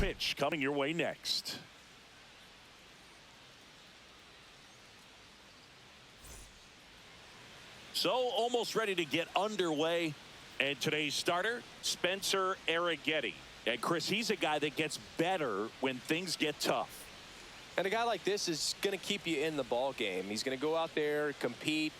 pitch coming your way next. So almost ready to get underway. And today's starter, Spencer Arrighetti. And Chris, he's a guy that gets better when things get tough. And a guy like this is going to keep you in the ball game. He's going to go out there, compete.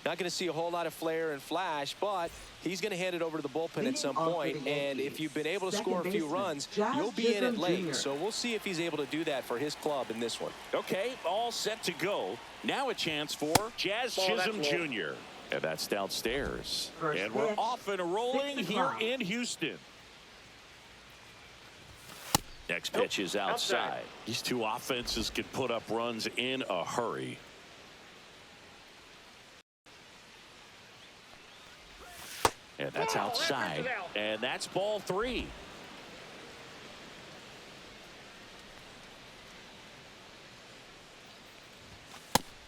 Not going to see a whole lot of flair and flash, but he's going to hand it over to the bullpen at some point. And if you've been able to score a few runs, you'll be in it late. So we'll see if he's able to do that for his club in this one. Okay, all set to go. Now a chance for Jazz Chisholm Jr. And that's downstairs. And we're off and rolling here in Houston. Next pitch is outside. These two offenses can put up runs in a hurry. And that's outside. And that's ball 3.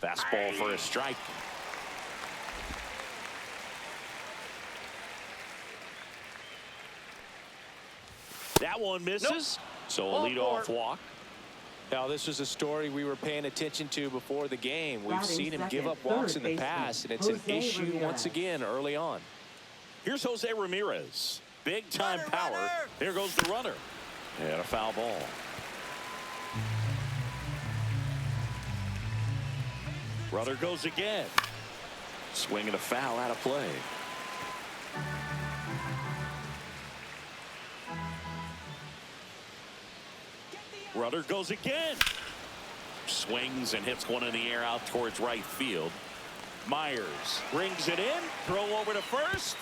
Fastball for a strike. That one misses. So a leadoff walk. Now, this was a story we were paying attention to before the game. We've seen him give up walks in the past, and it's an issue once again early on. Here's Jose Ramirez. Big time power. There goes the runner. And a foul ball. Runner goes again. Swing and a foul out of play. Runner goes again. Swings and hits one in the air out towards right field. Myers brings it in. Throw over to first.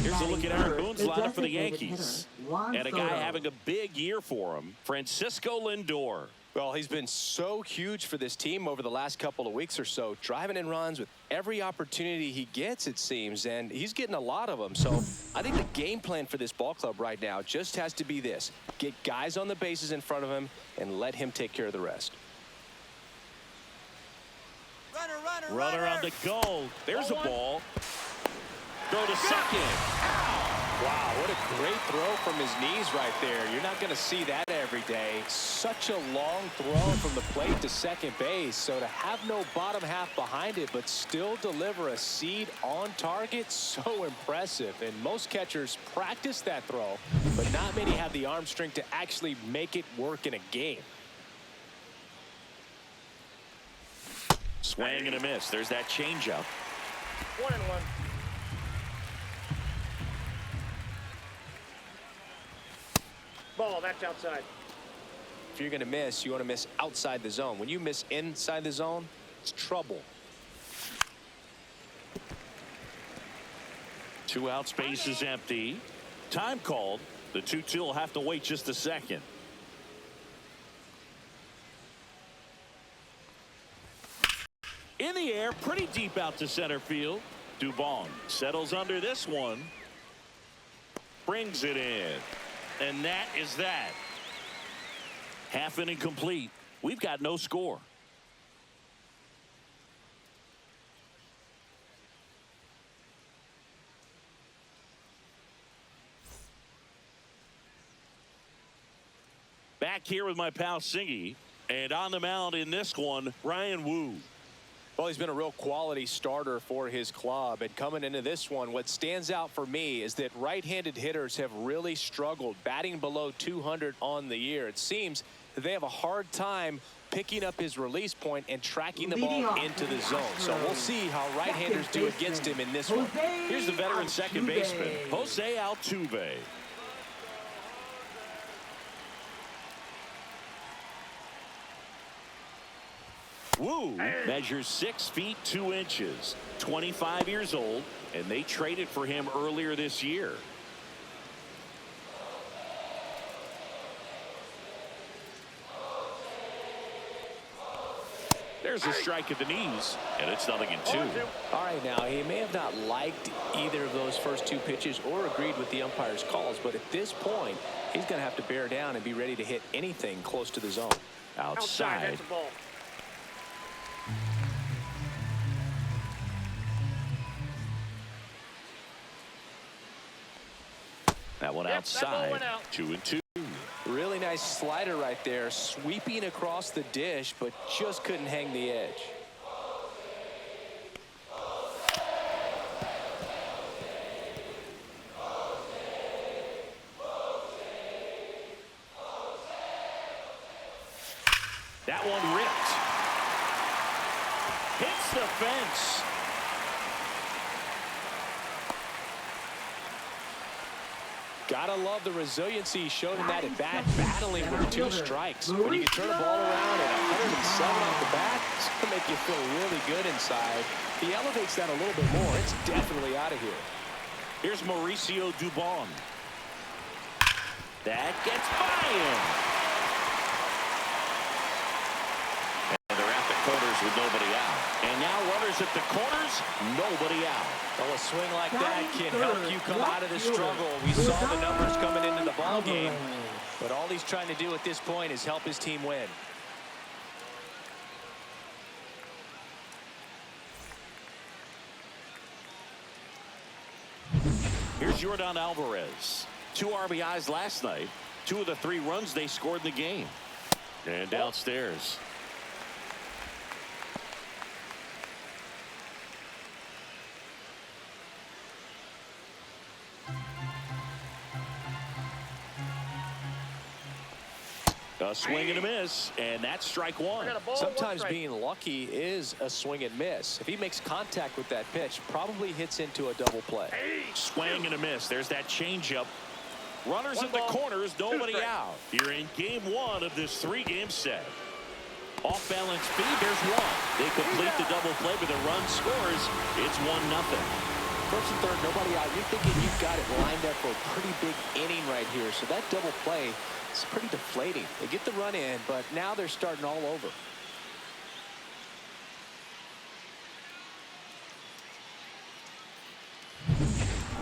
Here's a look at Aaron Boone's lineup for the Yankees. And a guy having a big year for him, Francisco Lindor. Well, he's been so huge for this team over the last couple of weeks or so, driving in runs with every opportunity he gets, it seems, and he's getting a lot of them. So I think the game plan for this ball club right now just has to be this: get guys on the bases in front of him and let him take care of the rest. Runner on the go. There's a ball. Throw to second. Wow, what a great throw from his knees right there. You're not going to see that every day. Such a long throw from the plate to second base. So to have no bottom half behind it, but still deliver a seed on target, so impressive. And most catchers practice that throw, but not many have the arm strength to actually make it work in a game. Swing and a miss. There's that changeup. 1-1. Ball, that's outside. If you're going to miss, you want to miss outside the zone. When you miss inside the zone, it's trouble. 2 out, space is empty. Time called. The 2-2 will have to wait just a second. In the air, pretty deep out to center field. Dubon settles under this one. Brings it in. And that is that. Half inning complete. We've got no score. Back here with my pal Singy. And on the mound in this one, Ryan Wu. Well, he's been a real quality starter for his club. And coming into this one, what stands out for me is that right-handed hitters have really struggled, batting below 200 on the year. It seems that they have a hard time picking up his release point and tracking the ball into the zone. So we'll see how right-handers do against him in this one. Here's the veteran second baseman, Jose Altuve. Wu measures 6 feet 2 inches, 25 years old, and they traded for him earlier this year. There's a strike at the knees, and it's 0-2. All right, now, he may have not liked either of those first 2 pitches or agreed with the umpire's calls, but at this point, he's going to have to bear down and be ready to hit anything close to the zone. Outside. That's the ball. That one outside. 2-2. Really nice slider right there, sweeping across the dish, but just couldn't hang the edge. That one ripped. Hits the fence. Gotta love the resiliency shown in that at bat, battling with 2 strikes. When you can turn a ball around at 107 off the bat, it's going to make you feel really good inside. He elevates that a little bit more. It's definitely out of here. Here's Mauricio Dubon. That gets by him. And they're at the corners with nobody out. And now runners at the corners, nobody out. Well, a swing like that can help you come out of the struggle. We saw the numbers coming into the ball game, but all he's trying to do at this point is help his team win. Here's Yordan Alvarez. 2 RBIs last night. 2 of the 3 runs they scored in the game. And downstairs. A swing and a miss, and that's strike 1. Sometimes being lucky is a swing and miss. If he makes contact with that pitch, probably hits into a double play. Swing and a miss. There's that changeup. Runners at the corners, nobody out. You're in game 1 of this 3-game set. Off balance speed, there's 1. They complete the double play, but the run scores. It's 1-0. First and third, nobody out. You're thinking you've got it lined up for a pretty big inning right here. So that double play is pretty deflating. They get the run in, but now they're starting all over.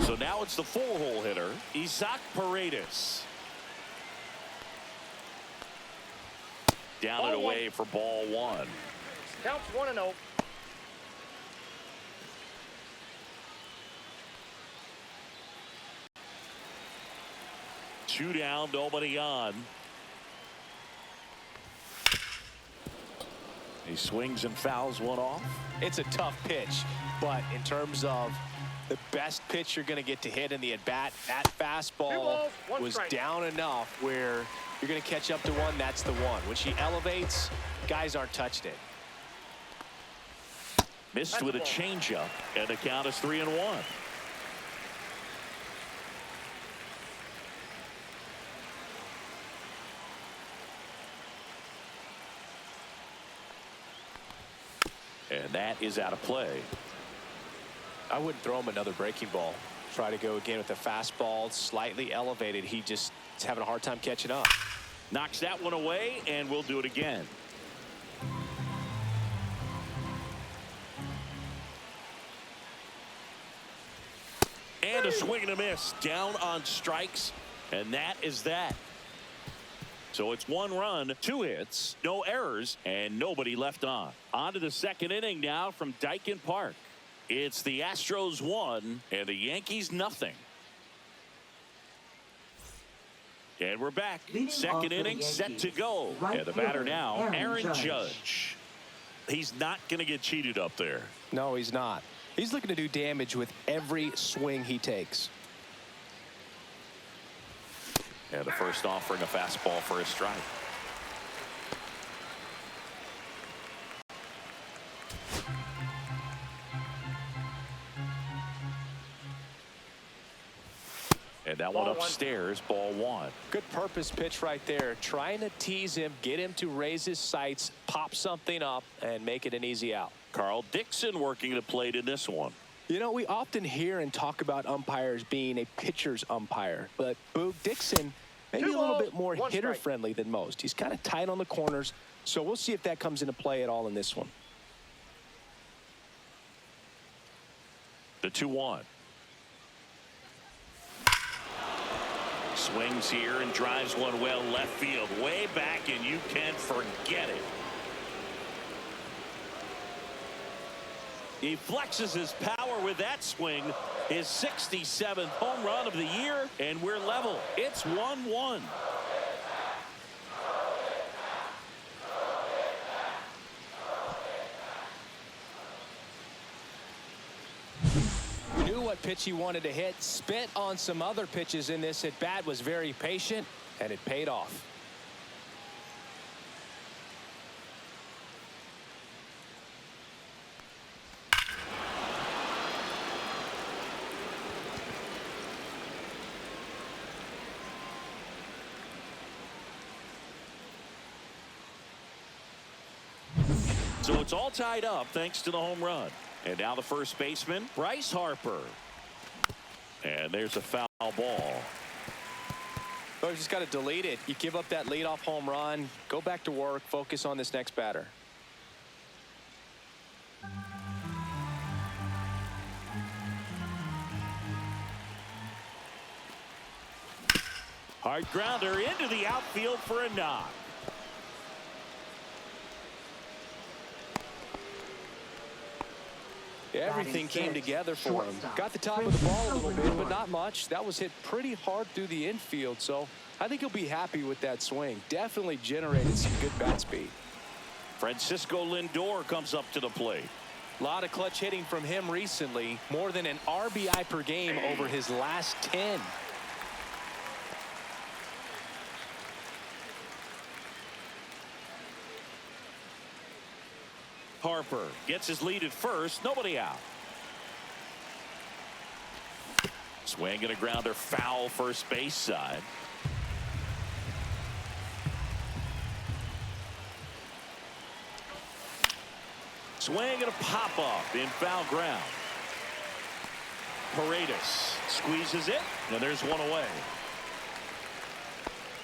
So now it's the 4-hole hitter, Isaac Paredes. Down and away for ball 1. Counts 1-0. Two down, nobody on. He swings and fouls one off. It's a tough pitch, but in terms of the best pitch you're going to get to hit in the at-bat, that fastball was down enough where you're going to catch up to 1. That's the 1. When she elevates, guys aren't touching it. Missed with a changeup, and the count is 3-1. And that is out of play. I wouldn't throw him another breaking ball. Try to go again with a fastball, slightly elevated. He just is having a hard time catching up. Knocks that one away, and we'll do it again. And a swing and a miss. Down on strikes, and that is that. So it's 1 run, 2 hits, no errors, and nobody left on. On to the 2nd inning now from Dyken Park. It's the Astros 1 and the Yankees nothing. And we're back. 2nd inning set to go. And the batter now, Aaron Judge. He's not going to get cheated up there. No, he's not. He's looking to do damage with every swing he takes. And the first offering a fastball for a strike. And that one upstairs, ball 1. Good purpose pitch right there. Trying to tease him, get him to raise his sights, pop something up, and make it an easy out. Carl Dixon working the plate in this one. You know, we often hear and talk about umpires being a pitcher's umpire, but Boog Dixon maybe a little bit more hitter-friendly than most. He's kind of tight on the corners, so we'll see if that comes into play at all in this one. The 2-1. Swings here and drives one well left field, way back, and you can forget it. He flexes his power with that swing. His 67th home run of the year, and we're level. It's 1-1. Knew what pitch he wanted to hit. Spent on some other pitches in this at bat. Was very patient, and it paid off. So it's all tied up thanks to the home run. And now the first baseman, Bryce Harper. And there's a foul ball. Oh, you just got to delete it. You give up that leadoff home run. Go back to work. Focus on this next batter. Hard grounder into the outfield for a knock. Everything came together for him. Got the top of the ball a little bit, but not much. That was hit pretty hard through the infield, so I think he'll be happy with that swing. Definitely generated some good bat speed. Francisco Lindor comes up to the plate. A lot of clutch hitting from him recently. More than an RBI per game over his last 10. Harper gets his lead at first. Nobody out. Swing and a grounder foul first base side. Swing and a pop up in foul ground. Paredes squeezes it, and there's one away.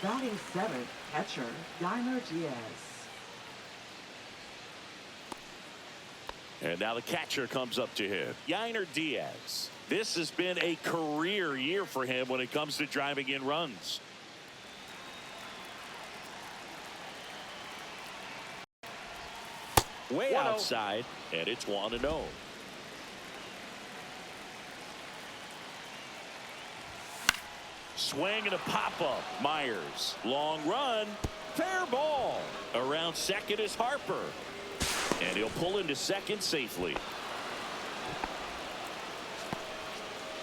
Batting seventh, catcher Yainer Diaz. And now the catcher comes up to hit. Yainer Diaz. This has been a career year for him when it comes to driving in runs. Way outside, and it's 1-0. Swing and a pop-up. Myers. Long run. Fair ball. Around second is Harper. And he'll pull into second safely.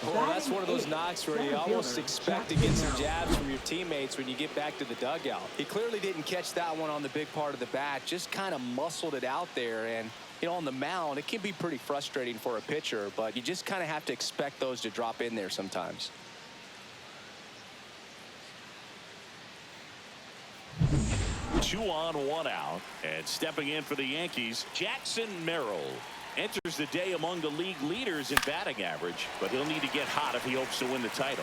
Well, that's one of those knocks where you almost expect to get some jabs from your teammates when you get back to the dugout. He clearly didn't catch that one on the big part of the bat, just kind of muscled it out there. And, you know, on the mound, it can be pretty frustrating for a pitcher, but you just kind of have to expect those to drop in there sometimes. Two on, one out, and stepping in for the Yankees, Jackson Merrill enters the day among the league leaders in batting average, but he'll need to get hot if he hopes to win the title.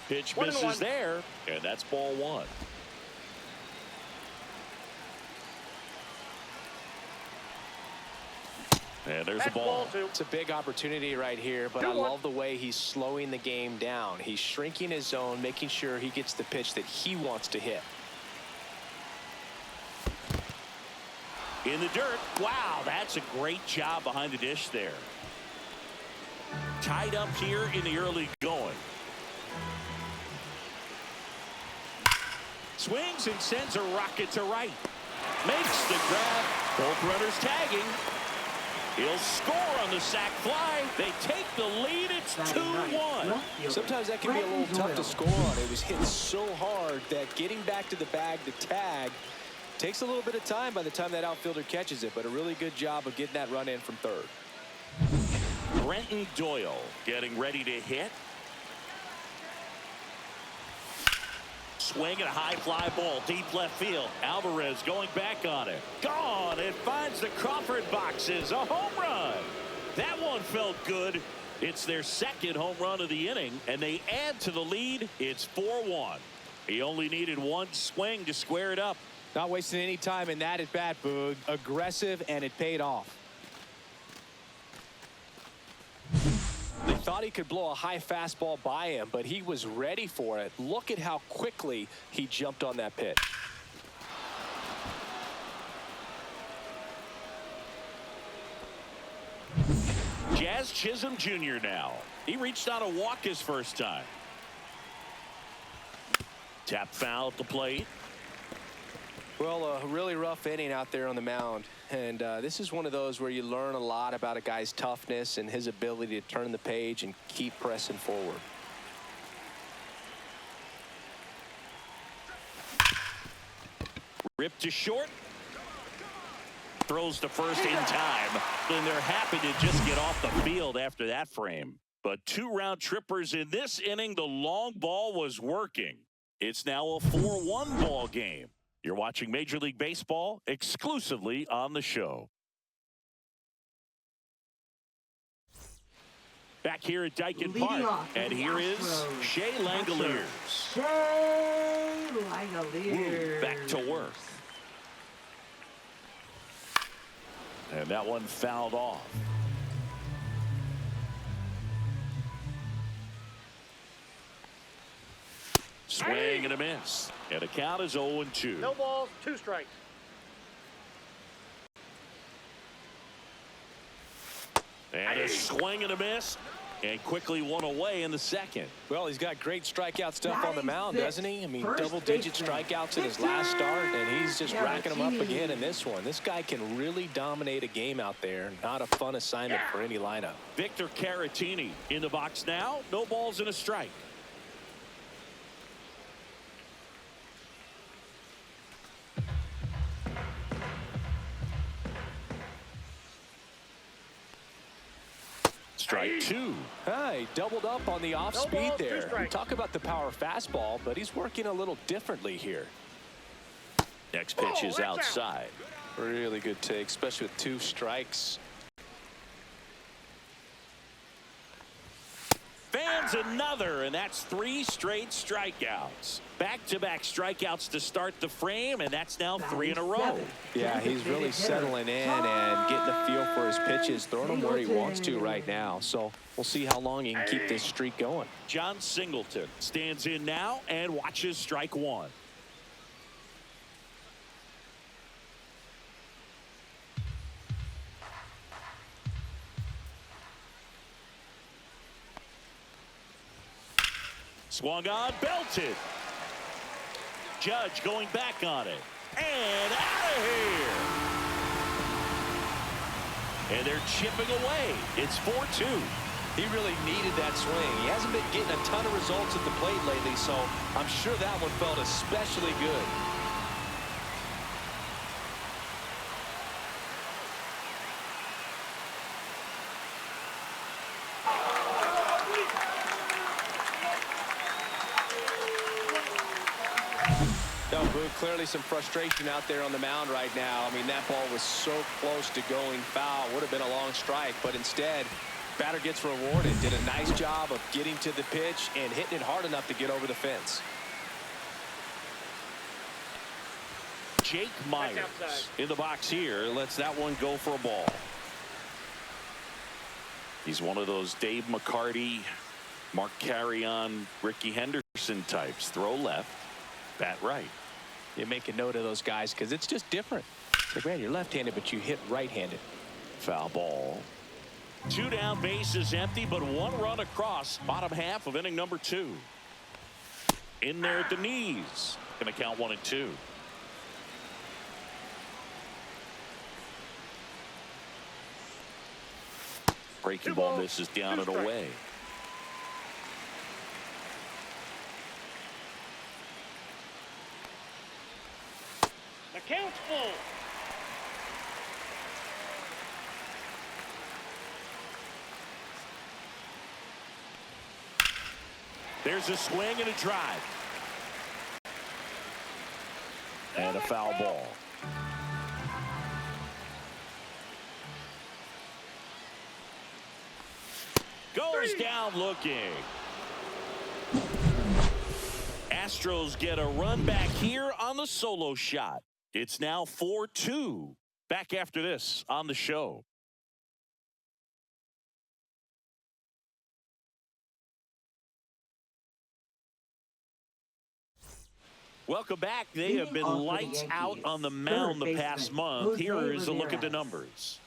Pitch misses there, and that's ball one. And there's the ball. It's a big opportunity right here, but I love the way he's slowing the game down. He's shrinking his zone, making sure he gets the pitch that he wants to hit. In the dirt. Wow, that's a great job behind the dish there. Tied up here in the early going. Swings and sends a rocket to right. Makes the grab. Both runners tagging. He'll score on the sac fly. They take the lead. It's 2-1. Sometimes that can be a little tough to score on. It was hit so hard that getting back to the bag to tag takes a little bit of time by the time that outfielder catches it, but a really good job of getting that run in from third. Brenton Doyle getting ready to hit. Swing and a high fly ball deep left field. Alvarez going back on it. Gone. It finds the Crawford boxes. A home run. That one felt good. It's their second home run of the inning, and they add to the lead. It's 4-1. He only needed one swing to square it up. Not wasting any time in that at bat, Boog. Aggressive, and it paid off. thought he could blow a high fastball by him, but he was ready for it. Look at how quickly he jumped on that pitch. Jazz Chisholm Jr. now. He reached out a walk his first time. Tap foul at the plate. Well, a really rough inning out there on the mound. And this is one of those where you learn a lot about a guy's toughness and his ability to turn the page and keep pressing forward. Ripped to short. Throws to first in time. And they're happy to just get off the field after that frame. But 2 round trippers in this inning. The long ball was working. It's now a 4-1 ball game. You're watching Major League Baseball exclusively on the show. Back here at Daikin Park, and here is Shea Langoliers. Shea Langoliers. Back to work. And that one fouled off. Swing and a miss. And the count is 0-2. No balls, 2 strikes. And a swing and a miss. And quickly one away in the second. Well, he's got great strikeout stuff on the mound, doesn't he? I mean, First double-digit baseman, strikeouts in his last start, and he's just racking them up Caratini. again in this one. This guy can really dominate a game out there. Not a fun assignment for any lineup. Victor Caratini in the box now. No balls and a strike. Strike 2. He doubled up on the off No speed balls, 2 there. We strikes. talk about the power fastball, but he's working a little differently here. Next pitch is watch out. outside. Really good take, especially with 2 strikes. Fans another, and that's 3 straight strikeouts. Back-to-back strikeouts to start the frame, and that's now 3 in a row. Yeah, he's really settling in and getting a feel for his pitches, throwing them where he wants to right now. So we'll see how long he can keep this streak going. John Singleton stands in now and watches strike 1. Swung on, belted. Judge going back on it. And out of here. And they're chipping away. It's 4-2. He really needed that swing. He hasn't been getting a ton of results at the plate lately, so I'm sure that one felt especially good. No, Boo, clearly some frustration out there on the mound right now. I mean, that ball was so close to going foul. Would have been a long strike, but instead, batter gets rewarded. Did a nice job of getting to the pitch and hitting it hard enough to get over the fence. Jake Myers in the box here lets that one go for a ball. He's one of those Dave McCarty, Mark Carrion, Ricky Henderson types. Throw left, bat right. You make a note of those guys because it's just different. Like, man, you're left-handed, but you hit right-handed. Foul ball. 2 down, base is empty, but 1 run across. Bottom half of inning number 2. In there at the knees. Gonna count 1 and 2. Breaking ball misses down and away. The count's full. There's a swing and a drive. And a foul ball. Goes down looking. Astros get a run back here on the solo shot. It's now 4-2. Back after this on the show. Welcome back. They have been lights out on the mound the past month. Here is a look at the numbers.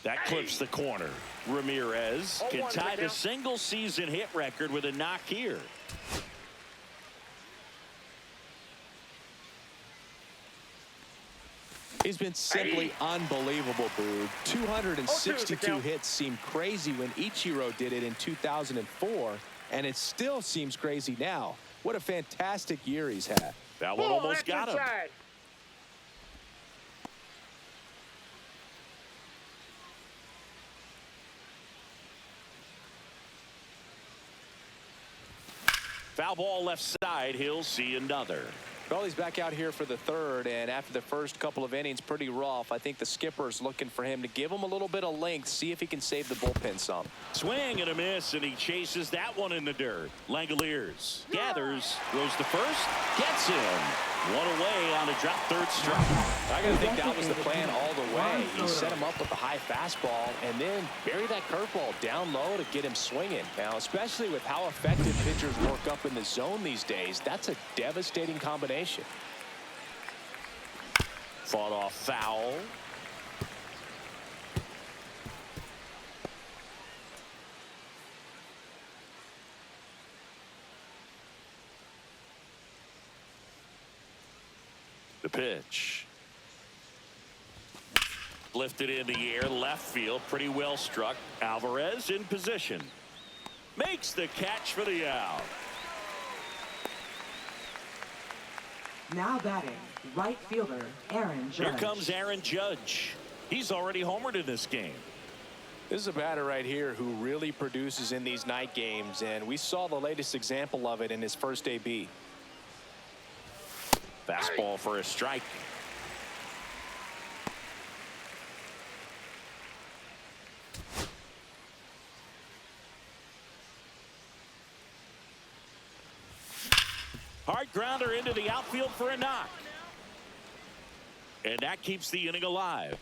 That clips the corner. Ramirez can tie the single-season hit record with a knock here. He's been simply unbelievable, Boog. 262 hits seemed crazy when Ichiro did it in 2004, and it still seems crazy now. What a fantastic year he's had. That one almost got him. Foul ball left side. He'll see another. Well, he's back out here for the third, and after the first couple of innings, pretty rough. I think the skipper's looking for him to give him a little bit of length, see if he can save the bullpen some. Swing and a miss, and he chases that one in the dirt. Langoliers gathers, throws to first, gets him. One away on a drop third strike. I gotta think that was the plan all the way. He set him up with a high fastball and then bury that curveball down low to get him swinging. Now, especially with how effective pitchers work up in the zone these days, that's a devastating combination. Fought off foul. The pitch. Lifted in the air, left field, pretty well struck. Alvarez in position. Makes the catch for the out. Now batting, right fielder Aaron Judge. Here comes Aaron Judge. He's already homered in this game. This is a batter right here who really produces in these night games, and we saw the latest example of it in his first AB. Fastball for a strike. Hard grounder into the outfield for a knock. And that keeps the inning alive.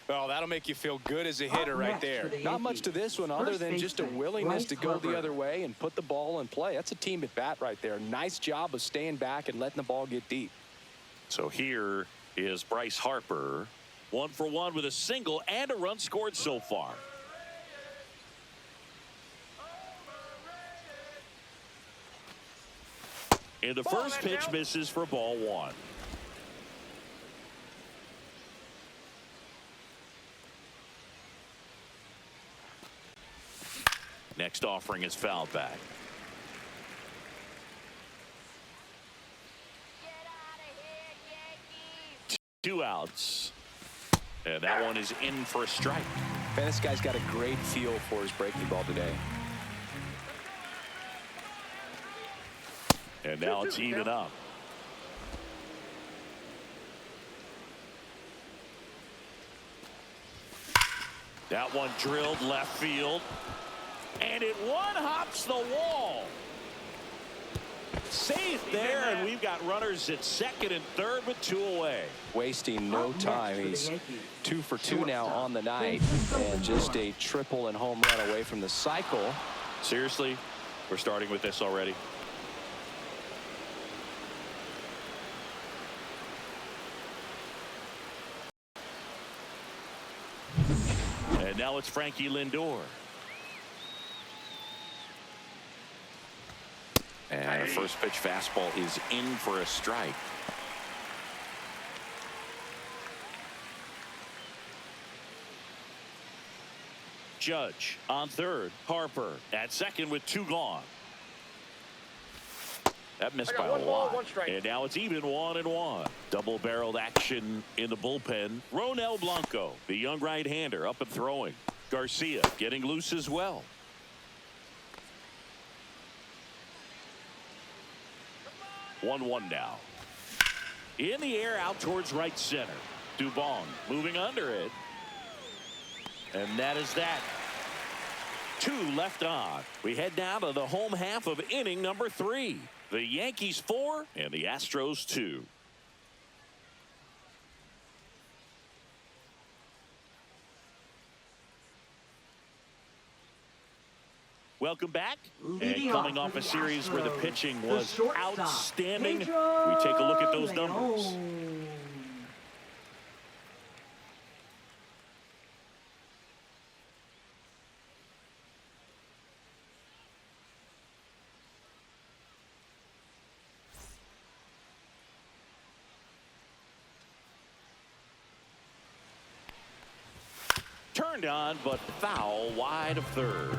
Well, that'll make you feel good as a hitter right there. Not much to this one other than just a willingness to go the other way and put the ball in play. That's a team at bat right there. Nice job of staying back and letting the ball get deep. So here is Bryce Harper. 1 for 1 with a single and a run scored so far. And the first pitch misses for ball 1. Next offering is fouled back. Two outs. And that one is in for a strike. Man, this guy's got a great feel for his breaking ball today. And now it's even up. That one drilled left field. And it one-hops the wall. Safe there, and we've got runners at second and third with 2 away. Wasting no time. He's 2 for 2 now on the night, and just a triple and home run away from the cycle. Seriously, we're starting with this already. And now it's Frankie Lindor. And a first pitch fastball is in for a strike. Judge on third. Harper at second with 2 gone. That missed by a lot. And now it's even 1-1. Double-barreled action in the bullpen. Ronel Blanco, the young right-hander, up and throwing. Garcia getting loose as well. One now. In the air out towards right center. Dubon moving under it. And that is that. 2 left on. We head now to the home half of inning number 3. The Yankees 4 and the Astros 2. Welcome back. Leading And coming off off a for the series where the Astros, pitching the was shortstop, outstanding. Pedro We take a look at those numbers. Leon. Turned on, but foul wide of third.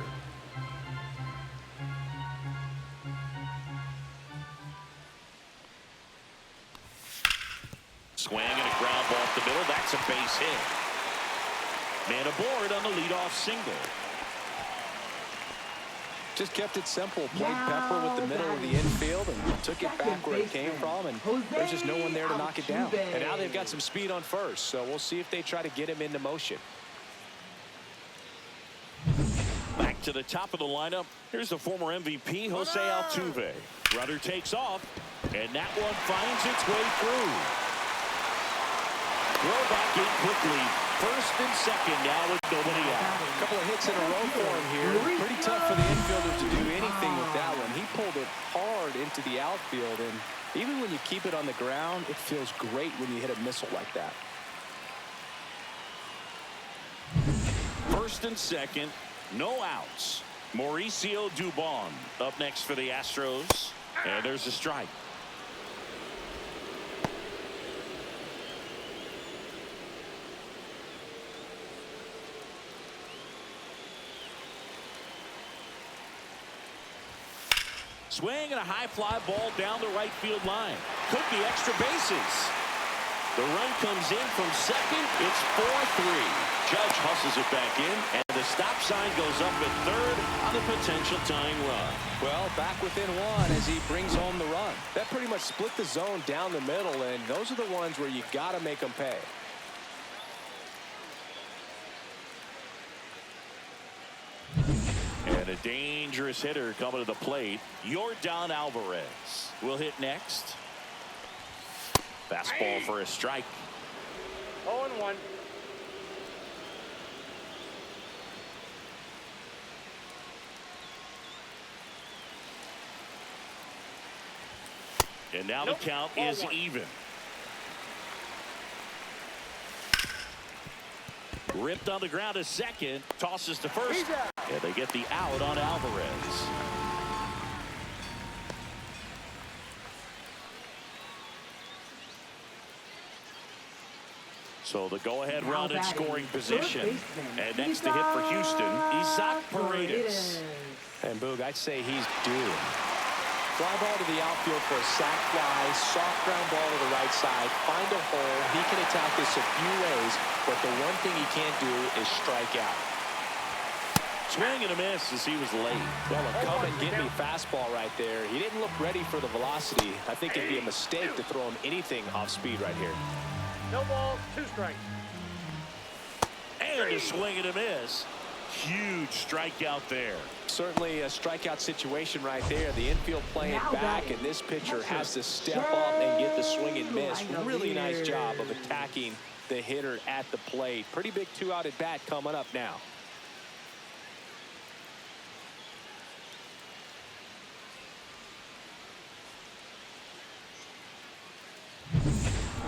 Swing and a ground ball up the middle. That's a base hit. Man aboard on the leadoff single. Just kept it simple. Played Pepper with the middle of the infield and took it back where it came from. And there's just no one there to knock it down. And now they've got some speed on first. So we'll see if they try to get him into motion. Back to the top of the lineup. Here's the former MVP, Jose Altuve. Runner takes off, and that one finds its way through. Throw back in quickly. First and second now with nobody out. A couple of hits in a row for him here. Pretty tough for the infielders to do anything with that one. He pulled it hard into the outfield, and even when you keep it on the ground, it feels great when you hit a missile like that. First and second, no outs. Mauricio Dubon up next for the Astros. And there's a strike. Swing and a high fly ball down the right field line. Took the extra bases. The run comes in from second. It's 4-3. Judge hustles it back in, and the stop sign goes up at third on the potential tying run. Well, back within one as he brings home the run. That pretty much split the zone down the middle, and those are the ones where you got to make them pay. And a dangerous hitter coming to the plate. York Alvarez will hit next. Fastball for a strike. 0-1. And now the count is even. Ripped on the ground to second. Tosses to first. And they get the out on Alvarez. So the go-ahead run in scoring position. And next to hit for Houston, Isaac Paredes. And Boog, I'd say he's due. Fly ball to the outfield for a sac fly. Soft ground ball to the right side. Find a hole. He can attack this a few ways, but the one thing he can't do is strike out. Swing and a miss as he was late. Well, a come and get me fastball right there. He didn't look ready for the velocity. I think it'd be a mistake to throw him anything off speed right here. No balls, 2 strikes. And a swing and a miss. Huge strikeout there. Certainly a strikeout situation right there. The infield playing back, and this pitcher has to step up and get the swing and miss. Really nice job of attacking the hitter at the plate. Pretty big 2-out at bat coming up now.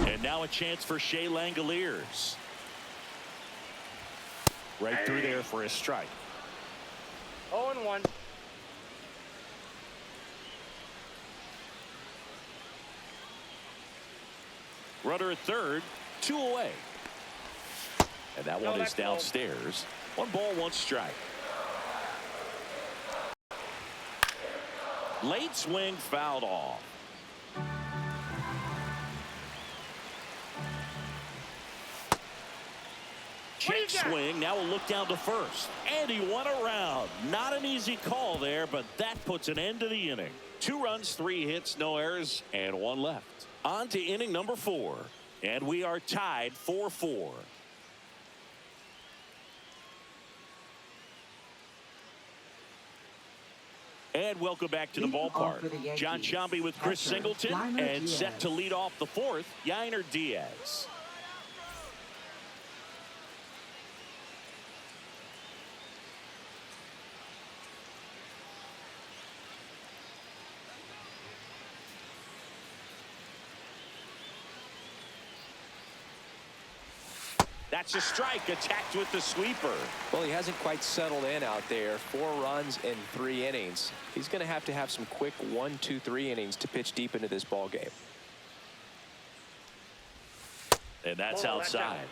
And now a chance for Shea Langoliers. Right through there for a strike. 0-1. Runner at third, 2 away. And that one is downstairs. 1 ball, 1 strike. Late swing fouled off. Check swing. Now we'll look down to first. And he went around. Not an easy call there, but that puts an end to the inning. 2 runs, 3 hits, no errors, and 1 left. On to inning number 4. And we are tied 4-4. And welcome back to the Leading off ballpark. for the Yankees, John Shambi with Chris catcher, Singleton, Yainer and Diaz. set to lead off the fourth, Yainer Diaz. That's a strike, attacked with the sweeper. Well, he hasn't quite settled in out there. 4 runs in 3 innings. He's going to have some quick 1, 2, 3 innings to pitch deep into this ball game. And that's outside.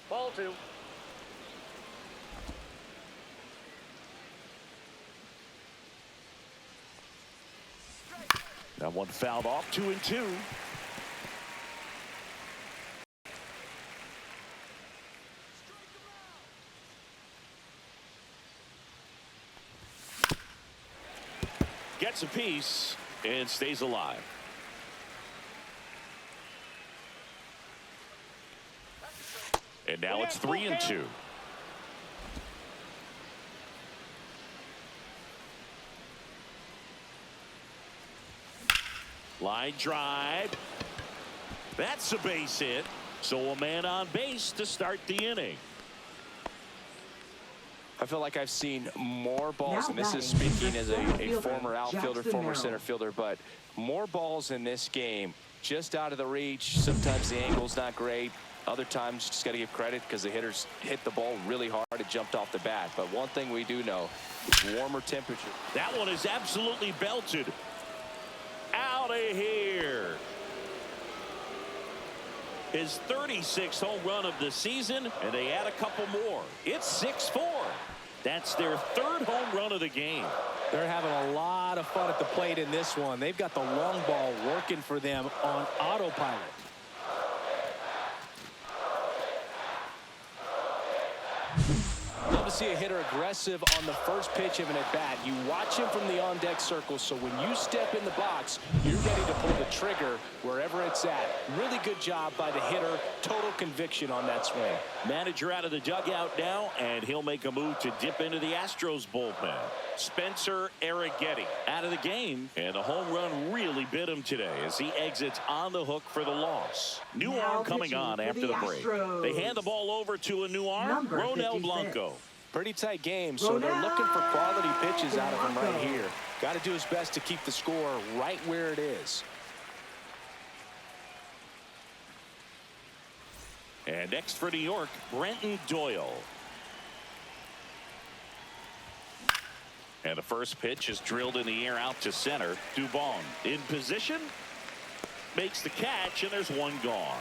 Ball 2. That one fouled off, 2-2. Gets a piece and stays alive. And now it's 3-2. Line drive. That's a base hit. So a man on base to start the inning. I feel like I've seen more balls, Now and this is batting, speaking as the a center fielder, former outfielder, Jackson former Merrill. center fielder, but more balls in this game just out of the reach. Sometimes the angle's not great. Other times, just got to give credit because the hitters hit the ball really hard. It jumped off the bat. But one thing we do know is warmer temperature. That one is absolutely belted. Out of here. His 36th home run of the season, and they add a couple more. It's 6-4. That's their 3rd home run of the game. They're having a lot of fun at the plate in this one. They've got the long ball working for them on autopilot. Love to see a hitter aggressive on the first pitch of an at-bat. You watch him from the on-deck circle, so when you step in the box, you're ready to pull the trigger wherever it's at. Really good job by the hitter. Total conviction on that swing. Manager out of the dugout now, and he'll make a move to dip into the Astros bullpen. Spencer Arrighetti out of the game, and the home run really bit him today as he exits on the hook for the loss. New Now arm coming pitching on for after the the break. Astros. They hand the ball over to a new arm, Number Ronel 56. Blanco. Pretty tight game, so they're looking for quality pitches out of him right here. Got to do his best to keep the score right where it is. And next for New York, Brenton Doyle. And the first pitch is drilled in the air out to center. Dubon in position, makes the catch, and there's one gone.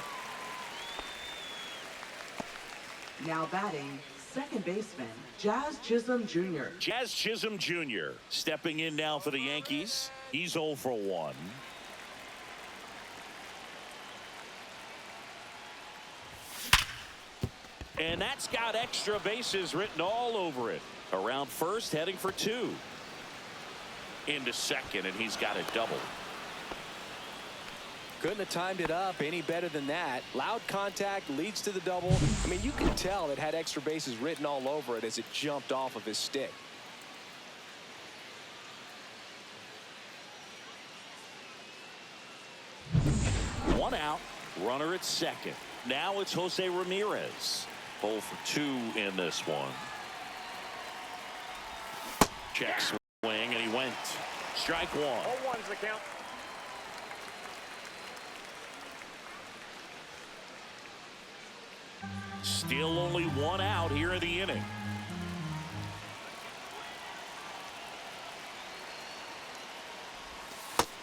Now batting, second baseman, Jazz Chisholm Jr. Jazz Chisholm Jr. stepping in now for the Yankees. He's 0 for 1. And that's got extra bases written all over it. Around first, heading for 2. Into second, and he's got a double. Couldn't have timed it up any better than that. Loud contact leads to the double. I mean, you can tell it had extra bases written all over it as it jumped off of his stick. One out, runner at second. Now it's Jose Ramirez. 0 for 2 in this one. Check swing, and he went. Strike 1. 0-1's the count. Still only 1 out here in the inning.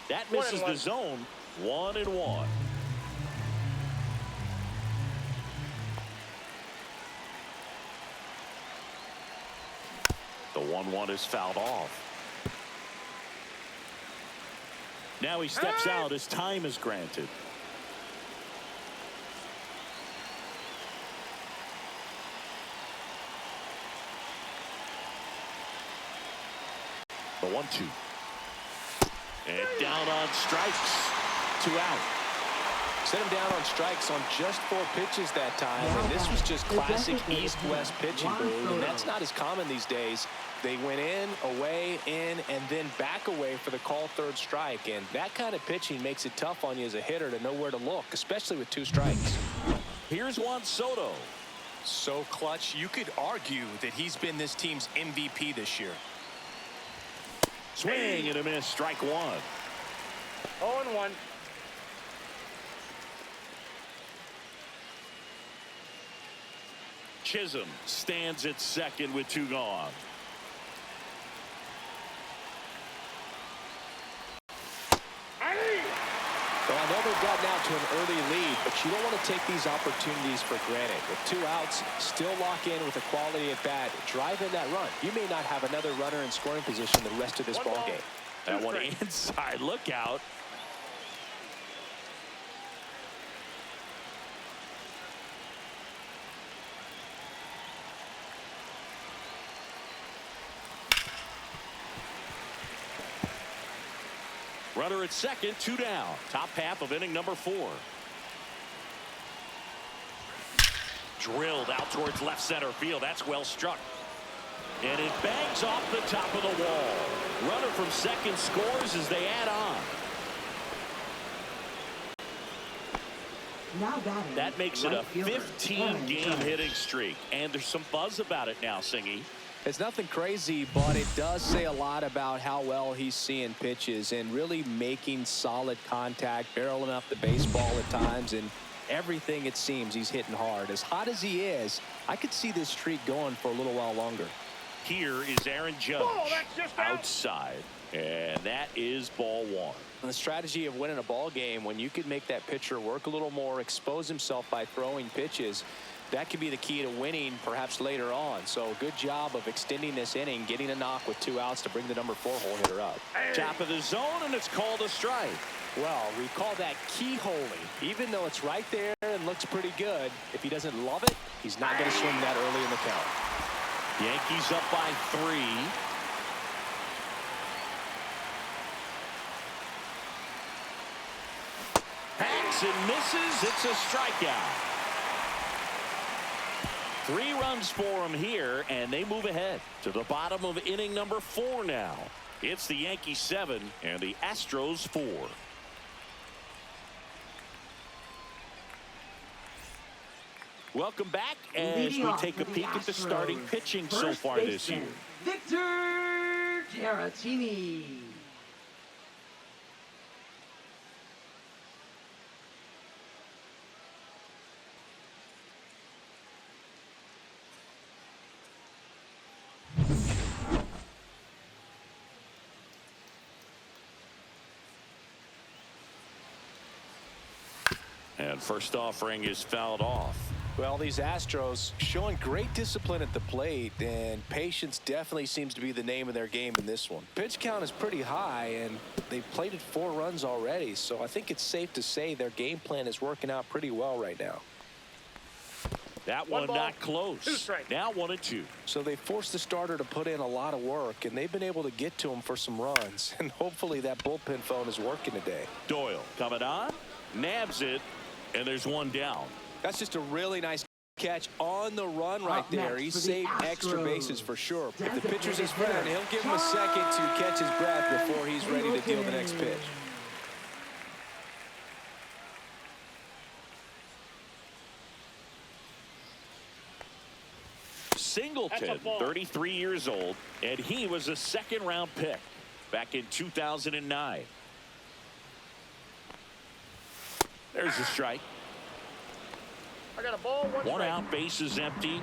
That misses the zone. 1-1. The 1-1 is fouled off. Now he steps out as time is granted. The 1-2. And down on strikes. 2 out. Set him down on strikes on just 4 pitches that time, and this was just classic East-West pitching, Boog, and that's not as common these days. They went in, away, in, and then back away for the called 3rd strike, and that kind of pitching makes it tough on you as a hitter to know where to look, especially with 2 strikes. Here's Juan Soto. So clutch, you could argue that he's been this team's MVP this year. Swing and a miss, strike 1. 0-1. Chisholm stands at second with 2 gone. Well, I know they've gotten out to an early lead, but you don't want to take these opportunities for granted. With 2 outs, still lock in with a quality at bat, drive in that run. You may not have another runner in scoring position the rest of this ball game. That one inside, look out. Runner at second, 2 down. Top half of inning number 4. Drilled out towards left center field. That's well struck. And it bangs off the top of the wall. Runner from second scores as they add on. Now batting, That makes it right a fielder, 15-game hitting streak. And there's some buzz about it now, Singy. It's nothing crazy, but it does say a lot about how well he's seeing pitches and really making solid contact, barreling up the baseball at times, and everything it seems he's hitting hard. As hot as he is, I could see this streak going for a little while longer. Here is Aaron Judge. Oh, that's just out. Outside. And that is ball 1. And the strategy of winning a ball game, when you could make that pitcher work a little more, expose himself by throwing pitches, that could be the key to winning perhaps later on. So good job of extending this inning, getting a knock with 2 outs to bring the number 4 hole hitter up. Top of the zone, and it's called a strike. Well, we call that keyholing. Even though it's right there and looks pretty good, if he doesn't love it, he's not going to swing that early in the count. Yankees up by 3. Hacks and misses. It's a strikeout. 3 runs for him here, and they move ahead to the bottom of inning number 4 now. It's the Yankees 7 and the Astros 4. Welcome back as leading we off take a for the peek at the starting Astros, pitching so first far this year. baseman, Victor Caratini. And first offering is fouled off. Well, these Astros showing great discipline at the plate, and patience definitely seems to be the name of their game in this one. Pitch count is pretty high, and they've plated 4 runs already, so I think it's safe to say their game plan is working out pretty well right now. That One one ball, not 2 close. strikes. Now 1-2. So they forced the starter to put in a lot of work, and they've been able to get to him for some runs, and hopefully that bullpen phone is working today. Doyle coming on, nabs it, and there's 1 down. That's just a really nice catch on the run right Up there. next He for the saved extra Astros, bases for sure. If the designated pitcher's his friend, hitter, he'll give him a second to catch his breath before he's ready to deal the next pitch. Singleton, That's a ball. 33 years old, and he was a 2nd-round pick back in 2009. There's a strike. I got a ball, 1 1 strike. out, base is empty.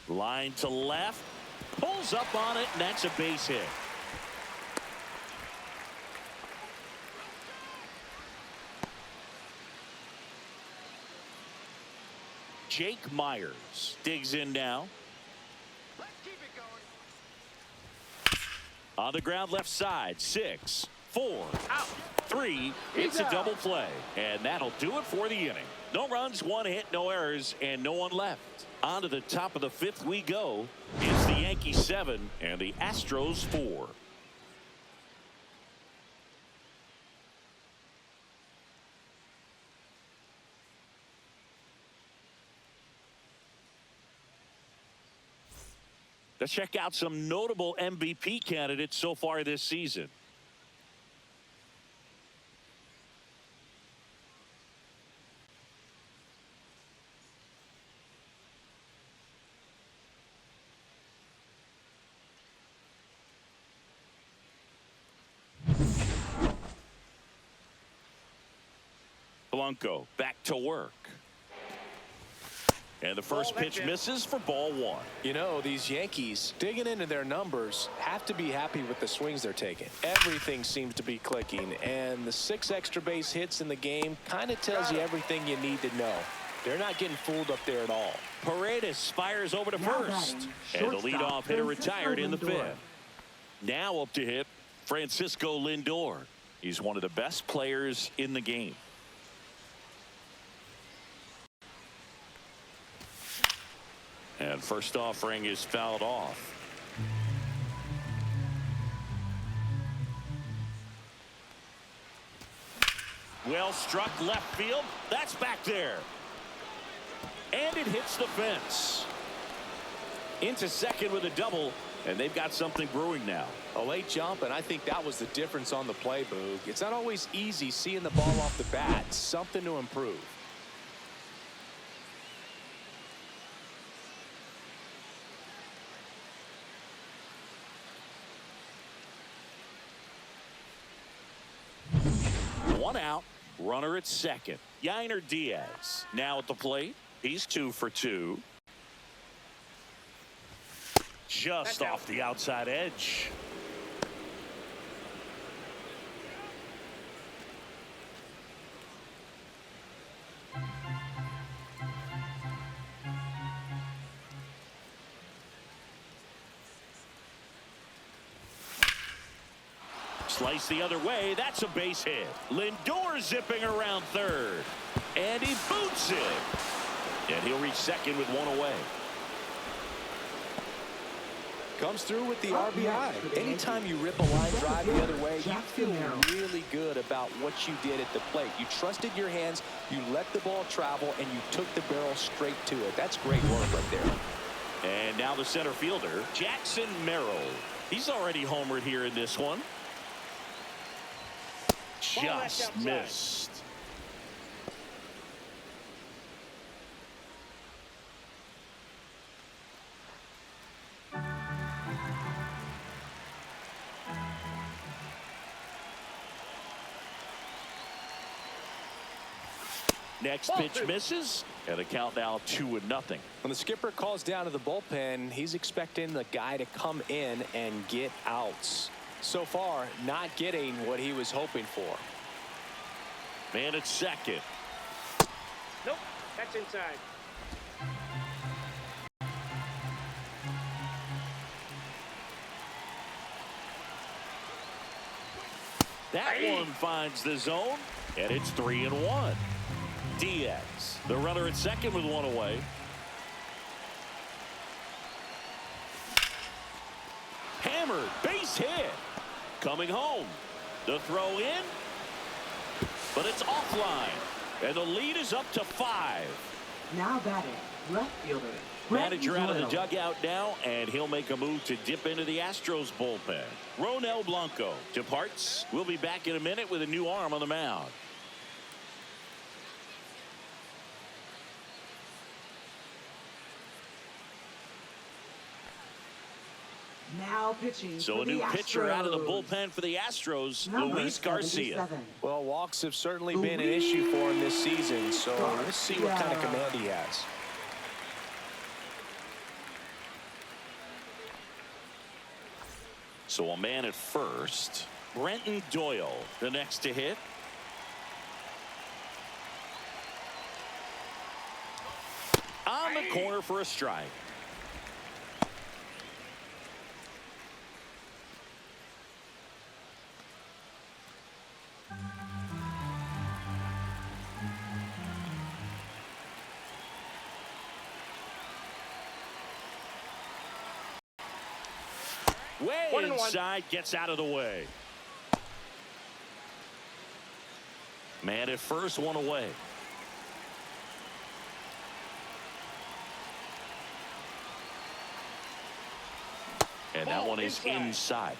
Line to left, pulls up on it, and that's a base hit. Jake Myers digs in now. On the ground left side, 6, 4, 3. It's a double play, and that'll do it for the inning. No runs, 1 hit, no errors, and no one left. On to the top of the 5th we go. It's the Yankees 7 and the Astros 4. Let's check out some notable MVP candidates so far this season. Blanco back to work. And the first pitch misses for ball one. You know, these Yankees, digging into their numbers, have to be happy with the swings they're taking. Everything seems to be clicking, and the 6 extra base hits in the game kind of tells you everything you need to know. They're not getting fooled up there at all. Paredes fires over to first. And the leadoff hitter retired in the 5th. Now up to hit Francisco Lindor. He's one of the best players in the game. And first offering is fouled off. Well struck left field. That's back there. And it hits the fence. Into second with a double. And they've got something brewing now. A late jump, and I think that was the difference on the play, Boog. It's not always easy seeing the ball off the bat. Something to improve. One out, runner at second. Yainer Diaz now at the plate. He's 2 for 2. Just off the outside edge. Slice the other way. That's a base hit. Lindor zipping around third. And he boots it. And he'll reach second with 1 away. Comes through with the RBI. Anytime you rip a line drive the other way, you feel really good about what you did at the plate. You trusted your hands, you let the ball travel, and you took the barrel straight to it. That's great work right there. And now the center fielder, Jackson Merrill. He's already homered here in this one. Just missed. Next pitch misses, and a count now 2-0. When the skipper calls down to the bullpen, he's expecting the guy to come in and get outs. So far, not getting what he was hoping for. Man at second. Nope, that's inside. That one finds the zone, and it's 3-1. Diaz, the runner at second with 1 away. Hammered, base hit. Coming home. The throw in, but it's offline. And the lead is up to 5. Now batting, left fielder. Manager out of the dugout now, and he'll make a move to dip into the Astros bullpen. Ronel Blanco departs. We'll be back in a minute with a new arm on the mound. Now pitching. So a new pitcher out of the bullpen for the Astros, Luis Garcia. Well, walks have certainly been an issue for him this season, so let's see what kind of command he has. So a man at first. Brenton Doyle, the next to hit. On the corner for a strike. Way inside, gets out of the way. Man at first, 1 away. that one is inside.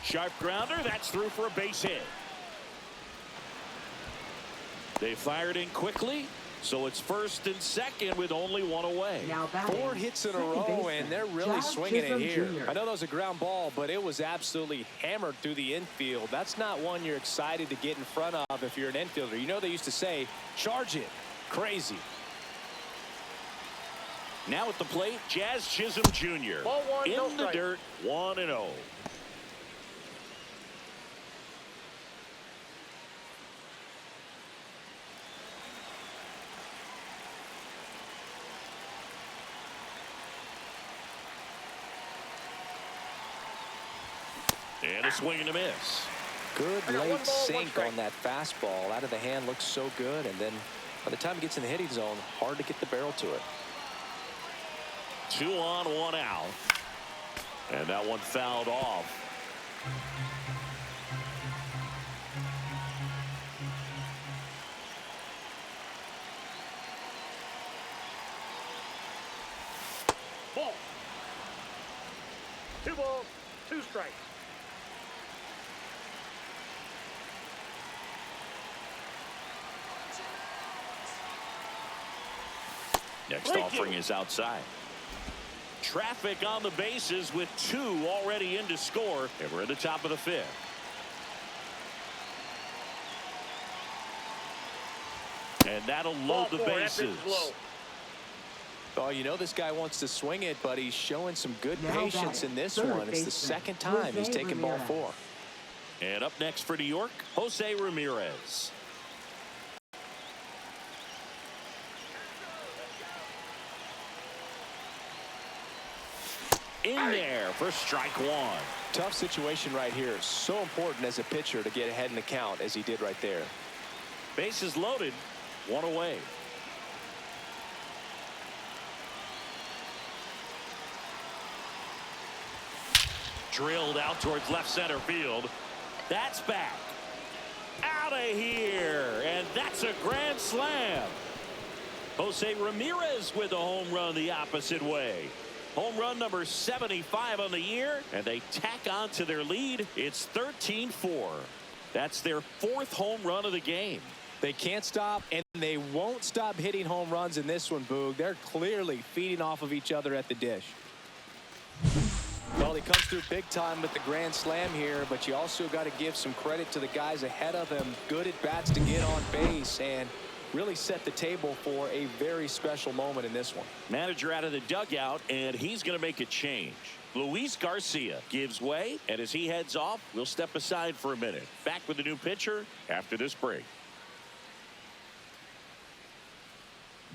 Sharp grounder. That's through for a base hit. They fired in quickly, so it's first and second with only one away. Now batting, 4 hits in a second row, baseman, and they're really Josh swinging it Chisholm here. Jr. I know that was a ground ball, but it was absolutely hammered through the infield. That's not one you're excited to get in front of if you're an infielder. You know they used to say, charge it. Crazy. Now at the plate, Jazz Chisholm Jr. Ball one, no in the strike. dirt, 1-0. And a swing and a miss. Good I got one late ball, one sink strike. on that fastball. Out of the hand looks so good, and then by the time it gets in the hitting zone, hard to get the barrel to it. 2 on, 1 out. And that one fouled off. Ball. 2 balls, 2 strikes. Next Thank offering you. is outside. Traffic on the bases with 2 already in to score, and we're at the top of the 5th. And that'll load the Ball 4, that bases. pitch is low. Oh, you know this guy wants to swing it, but he's showing some good Now patience batting, in this third one. It's the baseman, second time he's Jose taken ball Ramirez. 4. And up next for New York, Jose Ramirez. In there for strike 1. Tough situation right here. So important as a pitcher to get ahead in the count as he did right there. Bases loaded, 1 away. Drilled out towards left center field. That's back. Out of here. And that's a grand slam. Jose Ramirez with a home run the opposite way. Home run number 75 on the year, and they tack on to their lead. It's 13-4. That's their 4th home run of the game. They can't stop, and they won't stop hitting home runs in this one, Boog. They're clearly feeding off of each other at the dish. Well, he comes through big time with the grand slam here, but you also got to give some credit to the guys ahead of him. Good at bats to get on base and really set the table for a very special moment in this one. Manager out of the dugout, and he's going to make a change. Luis Garcia gives way, and as he heads off, we'll step aside for a minute. Back with the new pitcher after this break.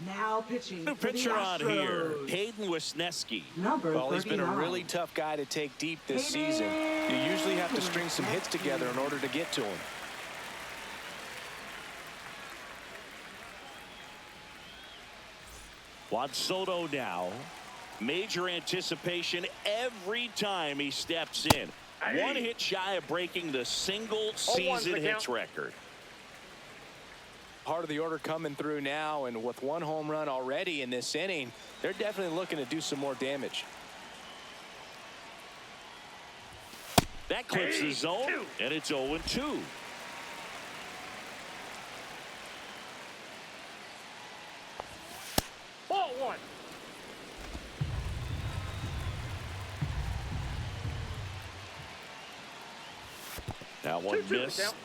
Now pitching New for the pitcher on here, Astros. Hayden Wesneski. Number Well, he's been a 39. really tough guy to take deep this season. You usually have to string some hits together in order to get to him. Juan Soto now. Major anticipation every time he steps in. Aye. 1 hit shy of breaking the single season hits record. Part of the order coming through now, and with 1 home run already in this inning, they're definitely looking to do some more damage. That clips the zone, and it's 0-2. Ball 1. Now 1 2-2 the missed. count.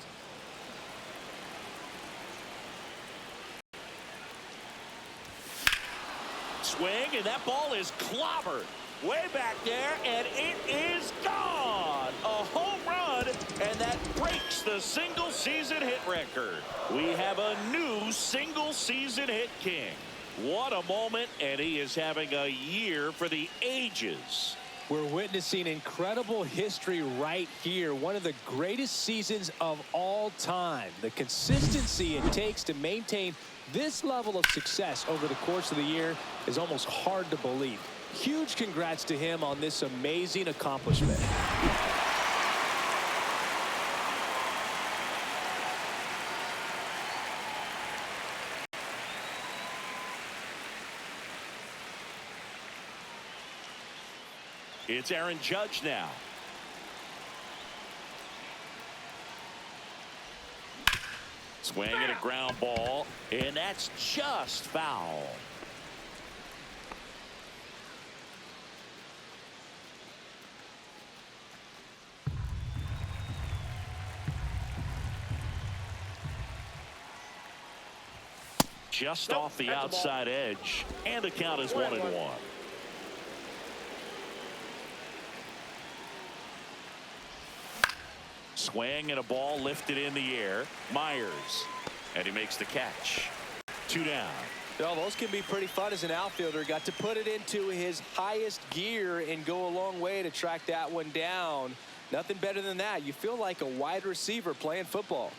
Swing, and that ball is clobbered way back there, and it is gone. A home run, and that breaks the single season hit record. We have a new single season hit king. What a moment, and he is having a year for the ages. We're witnessing incredible history right here. One of the greatest seasons of all time. The consistency it takes to maintain this level of success over the course of the year is almost hard to believe. Huge congrats to him on this amazing accomplishment. It's Aaron Judge now. Swing and a ground ball, and that's just foul. Just off the outside edge, and the count is 1-1. Swing and a ball lifted in the air. Myers, and he makes the catch. 2 down. Well, those can be pretty fun as an outfielder. Got to put it into his highest gear and go a long way to track that one down. Nothing better than that. You feel like a wide receiver playing football.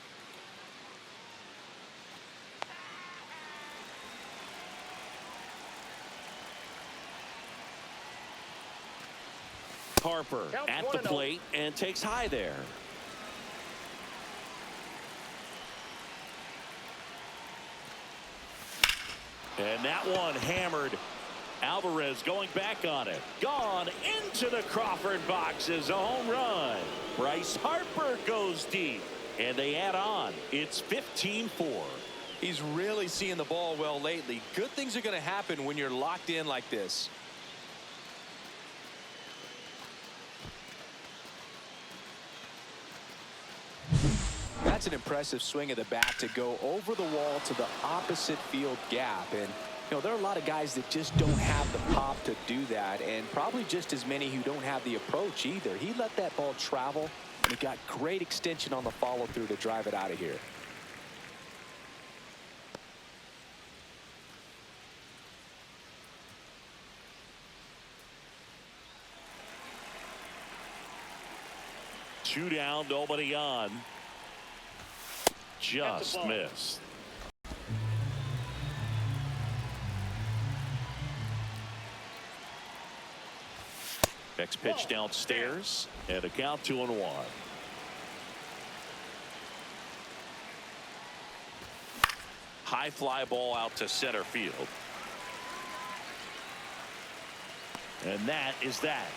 Harper at the plate and takes high there. And that one hammered. Alvarez going back on it. Gone into the Crawford box is a home run. Bryce Harper goes deep. And they add on. It's 15-4. He's really seeing the ball well lately. Good things are going to happen when you're locked in like this. That's an impressive swing of the bat to go over the wall to the opposite field gap. And, you know, there are a lot of guys that just don't have the pop to do that, and probably just as many who don't have the approach either. He let that ball travel, and he got great extension on the follow-through to drive it out of here. Two down, nobody on. Just missed. Next pitch downstairs, and a count 2-1. High fly ball out to center field. And that is that.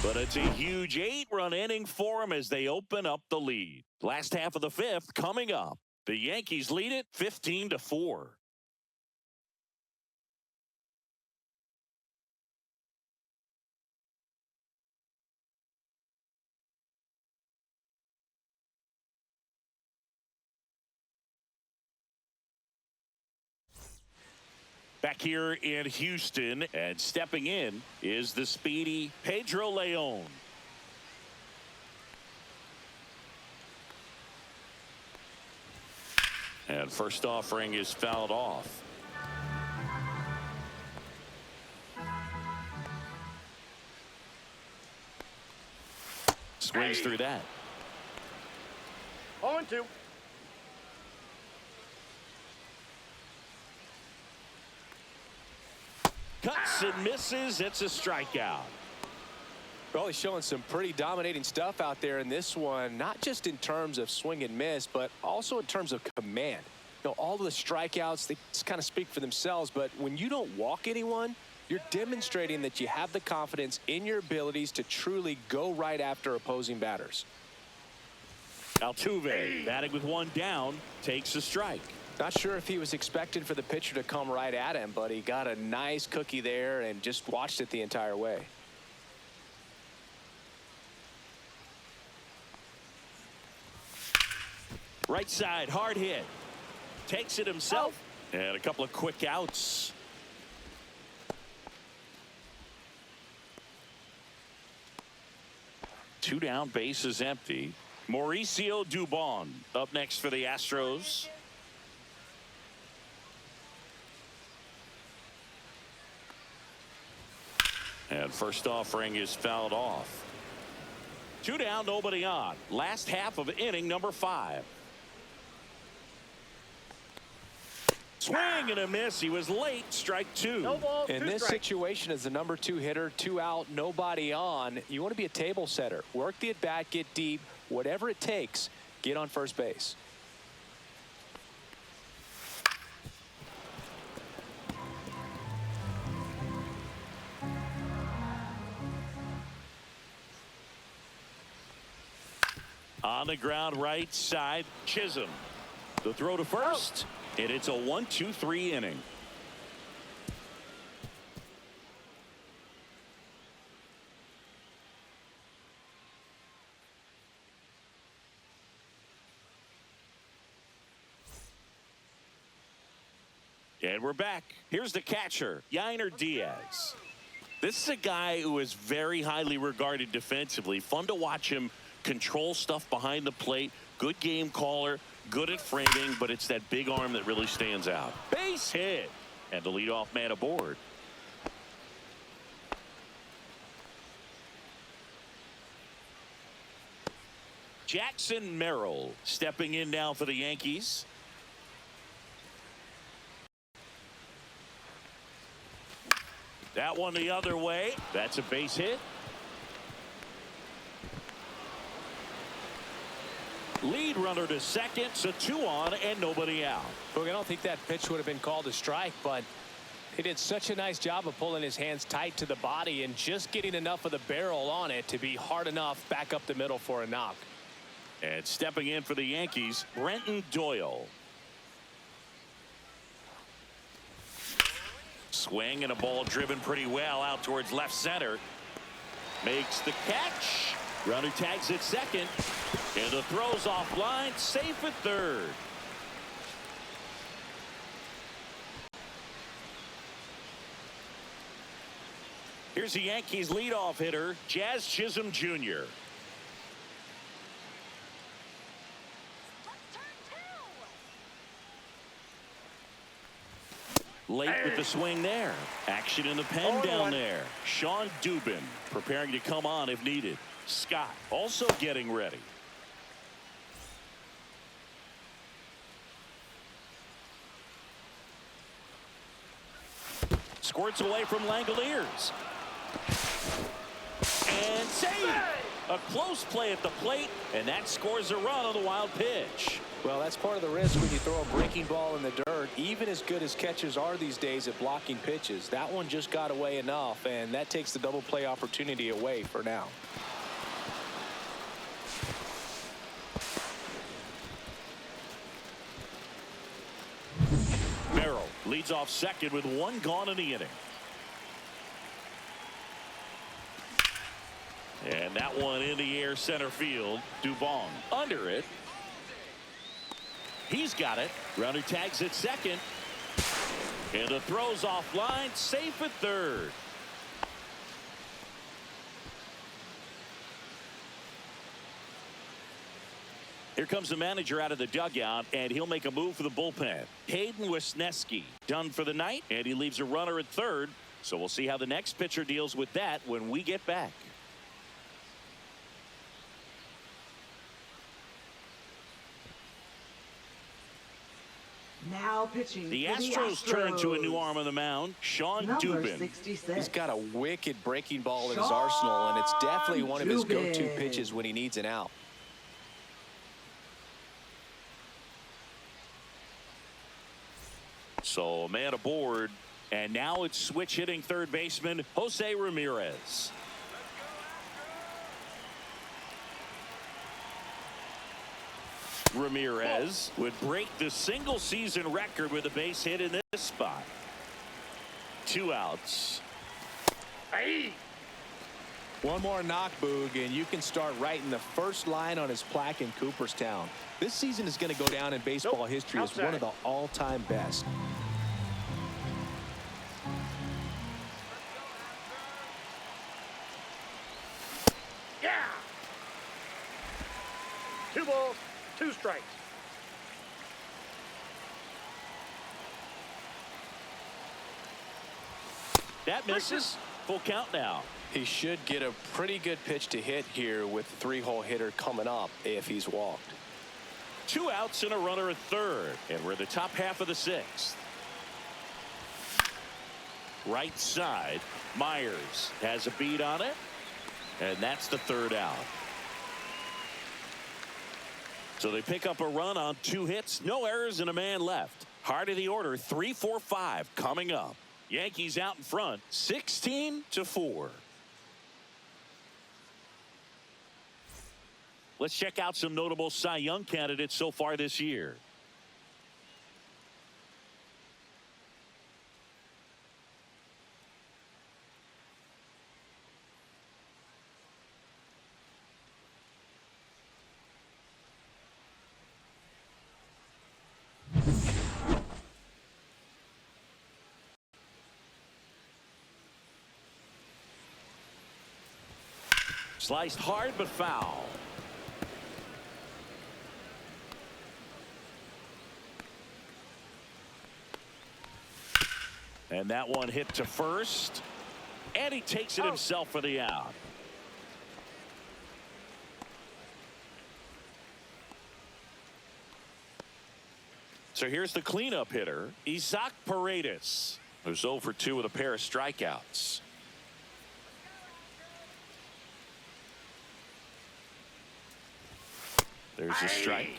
But it's a huge 8-run inning for them as they open up the lead. Last half of the 5th coming up. The Yankees lead it 15-4. Back here in Houston, and stepping in is the speedy Pedro Leon. And first offering is fouled off. Swings through that. 0-2. Cuts and misses. It's a strikeout. Well, he's showing some pretty dominating stuff out there in this one, not just in terms of swing and miss, but also in terms of command. You know, all of the strikeouts, they just kind of speak for themselves, but when you don't walk anyone, you're demonstrating that you have the confidence in your abilities to truly go right after opposing batters. Altuve, batting with one down, takes a strike. Not sure if he was expecting for the pitcher to come right at him, but he got a nice cookie there and just watched it the entire way. Right side, hard hit. Takes it himself. And a couple of quick outs. Two down, base is empty. Mauricio Dubon up next for the Astros. And first offering is fouled off. Two down, nobody on. Last half of inning number 5. Swing and a miss. He was late. Strike 2. No ball, in this situation, as the number 2 hitter, 2 out, nobody on, you want to be a table setter. Work the at bat, get deep, whatever it takes, get on first base. On the ground right side, Chisholm. The throw to first, and it's a 1-2-3 inning. And we're back. Here's the catcher, Yainer Diaz. This is a guy who is very highly regarded defensively. Fun to watch him control stuff behind the plate. Good game caller, good at framing, but it's that big arm that really stands out. Base hit, and the leadoff man aboard. Jackson Merrill stepping in now for the Yankees. That one the other way. That's a base hit. Lead runner to second, so 2 on and nobody out. Look, I don't think that pitch would have been called a strike, but he did such a nice job of pulling his hands tight to the body and just getting enough of the barrel on it to be hard enough back up the middle for a knock. And stepping in for the Yankees, Brenton Doyle. Swing and a ball driven pretty well out towards left center. Makes the catch. Runner tags at second. And the throw's offline. Safe at third. Here's the Yankees leadoff hitter, Jazz Chisholm Jr. Late with the swing there. Action in the pen down there. Sean Dubin preparing to come on if needed. Scott also getting ready. Squirts away from Langoliers. And save. A close play at the plate, and that scores a run on the wild pitch. Well, that's part of the risk when you throw a breaking ball in the dirt. Even as good as catchers are these days at blocking pitches, that one just got away enough, and that takes the double play opportunity away for now. Merrill leads off second with 1 gone in the inning. And that one in the air center field. Dubon under it. He's got it. Runner tags at second. And the throw's offline. Safe at third. Here comes the manager out of the dugout, and he'll make a move for the bullpen. Hayden Wisniewski done for the night, and he leaves a runner at third. So we'll see how the next pitcher deals with that when we get back. Now pitching The for Astros turn to a new arm on the mound, Sean Number Dubin. 66. He's got a wicked breaking ball in his arsenal, and it's definitely one of his go-to Dubin. pitches when he needs an out. So a man aboard, and now it's switch hitting third baseman Jose Ramirez. Ramirez would break the single season record with a base hit in this spot. 2 outs. Hey. One more knock, Boog, and you can start writing the first line on his plaque in Cooperstown. This season is going to go down in baseball history as one of the all-time best. Yeah. 2 balls, 2 strikes. That misses. Full count now. He should get a pretty good pitch to hit here with the 3-hole hitter coming up if he's walked. 2 outs and a runner at third, and we're in the top half of the 6th. Right side, Myers has a beat on it, and that's the 3rd out. So they pick up a run on 2 hits, no errors, and a man left. Heart of the order, 3-4-5 coming up. Yankees out in front, 16-4. Let's check out some notable Cy Young candidates so far this year. Sliced hard but foul. And that one hit to first. And he takes it himself for the out. So here's the cleanup hitter, Isaac Paredes, who's 0 for 2 with a pair of strikeouts. There's a strike.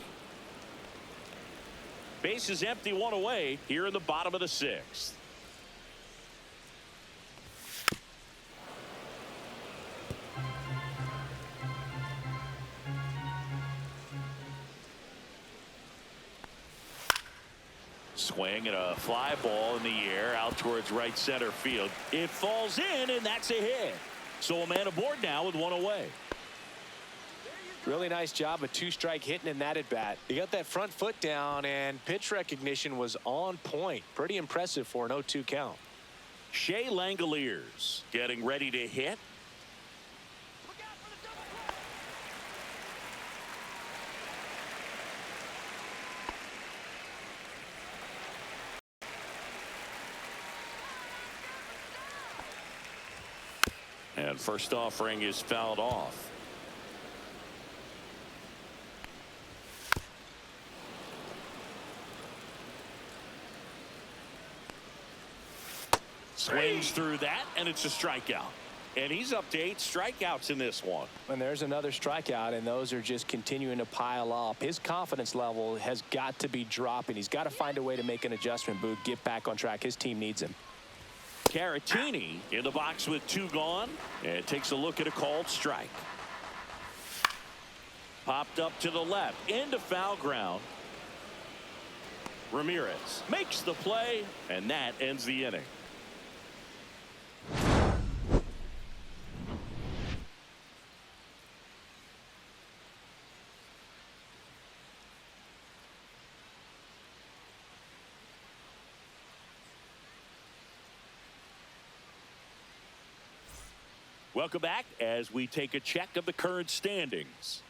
Base is empty, 1 away here in the bottom of the 6th. Swing and a fly ball in the air out towards right center field. It falls in, and that's a hit. So a man aboard now with 1 away. Really nice job of 2-strike hitting in that at bat. He got that front foot down, and pitch recognition was on point. Pretty impressive for an 0-2 count. Shea Langoliers getting ready to hit. And first offering is fouled off. Swings through that, and it's a strikeout. And he's up to 8 strikeouts in this one. And there's another strikeout, and those are just continuing to pile up. His confidence level has got to be dropping. He's got to find a way to make an adjustment, Boog, get back on track. His team needs him. Caratini in the box with 2 gone, and takes a look at a called strike. Popped up to the left into foul ground. Ramirez makes the play, and that ends the inning. Welcome back as we take a check of the current standings.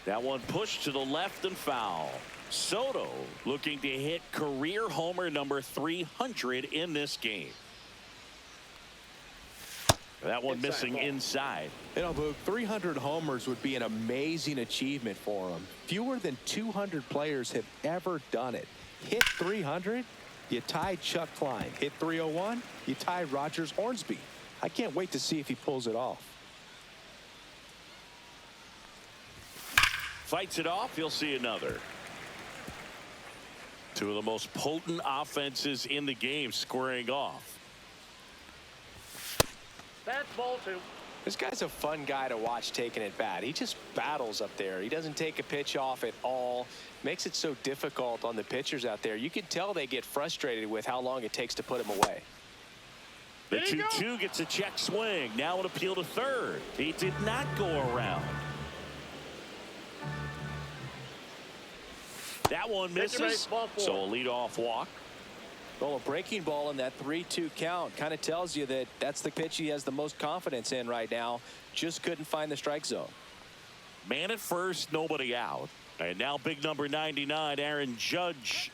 That one pushed to the left and foul. Soto looking to hit career homer number 300 in this game. That one missing inside. You know, Boog, 300 homers would be an amazing achievement for him. Fewer than 200 players have ever done it. Hit 300, you tie Chuck Klein. Hit 301, you tie Rogers Hornsby. I can't wait to see if he pulls it off. Fights it off. You'll see another. 2 of the most potent offenses in the game squaring off. That's ball 2. This guy's a fun guy to watch taking at bat. He just battles up there. He doesn't take a pitch off at all. Makes it so difficult on the pitchers out there. You can tell they get frustrated with how long it takes to put him away. The 2-2 gets a check swing. Now an appeal to third. He did not go around. That one misses, so a leadoff walk. Well, a breaking ball in that 3-2 count kind of tells you that that's the pitch he has the most confidence in right now. Just couldn't find the strike zone. Man at first, nobody out. And now big number 99, Aaron Judge.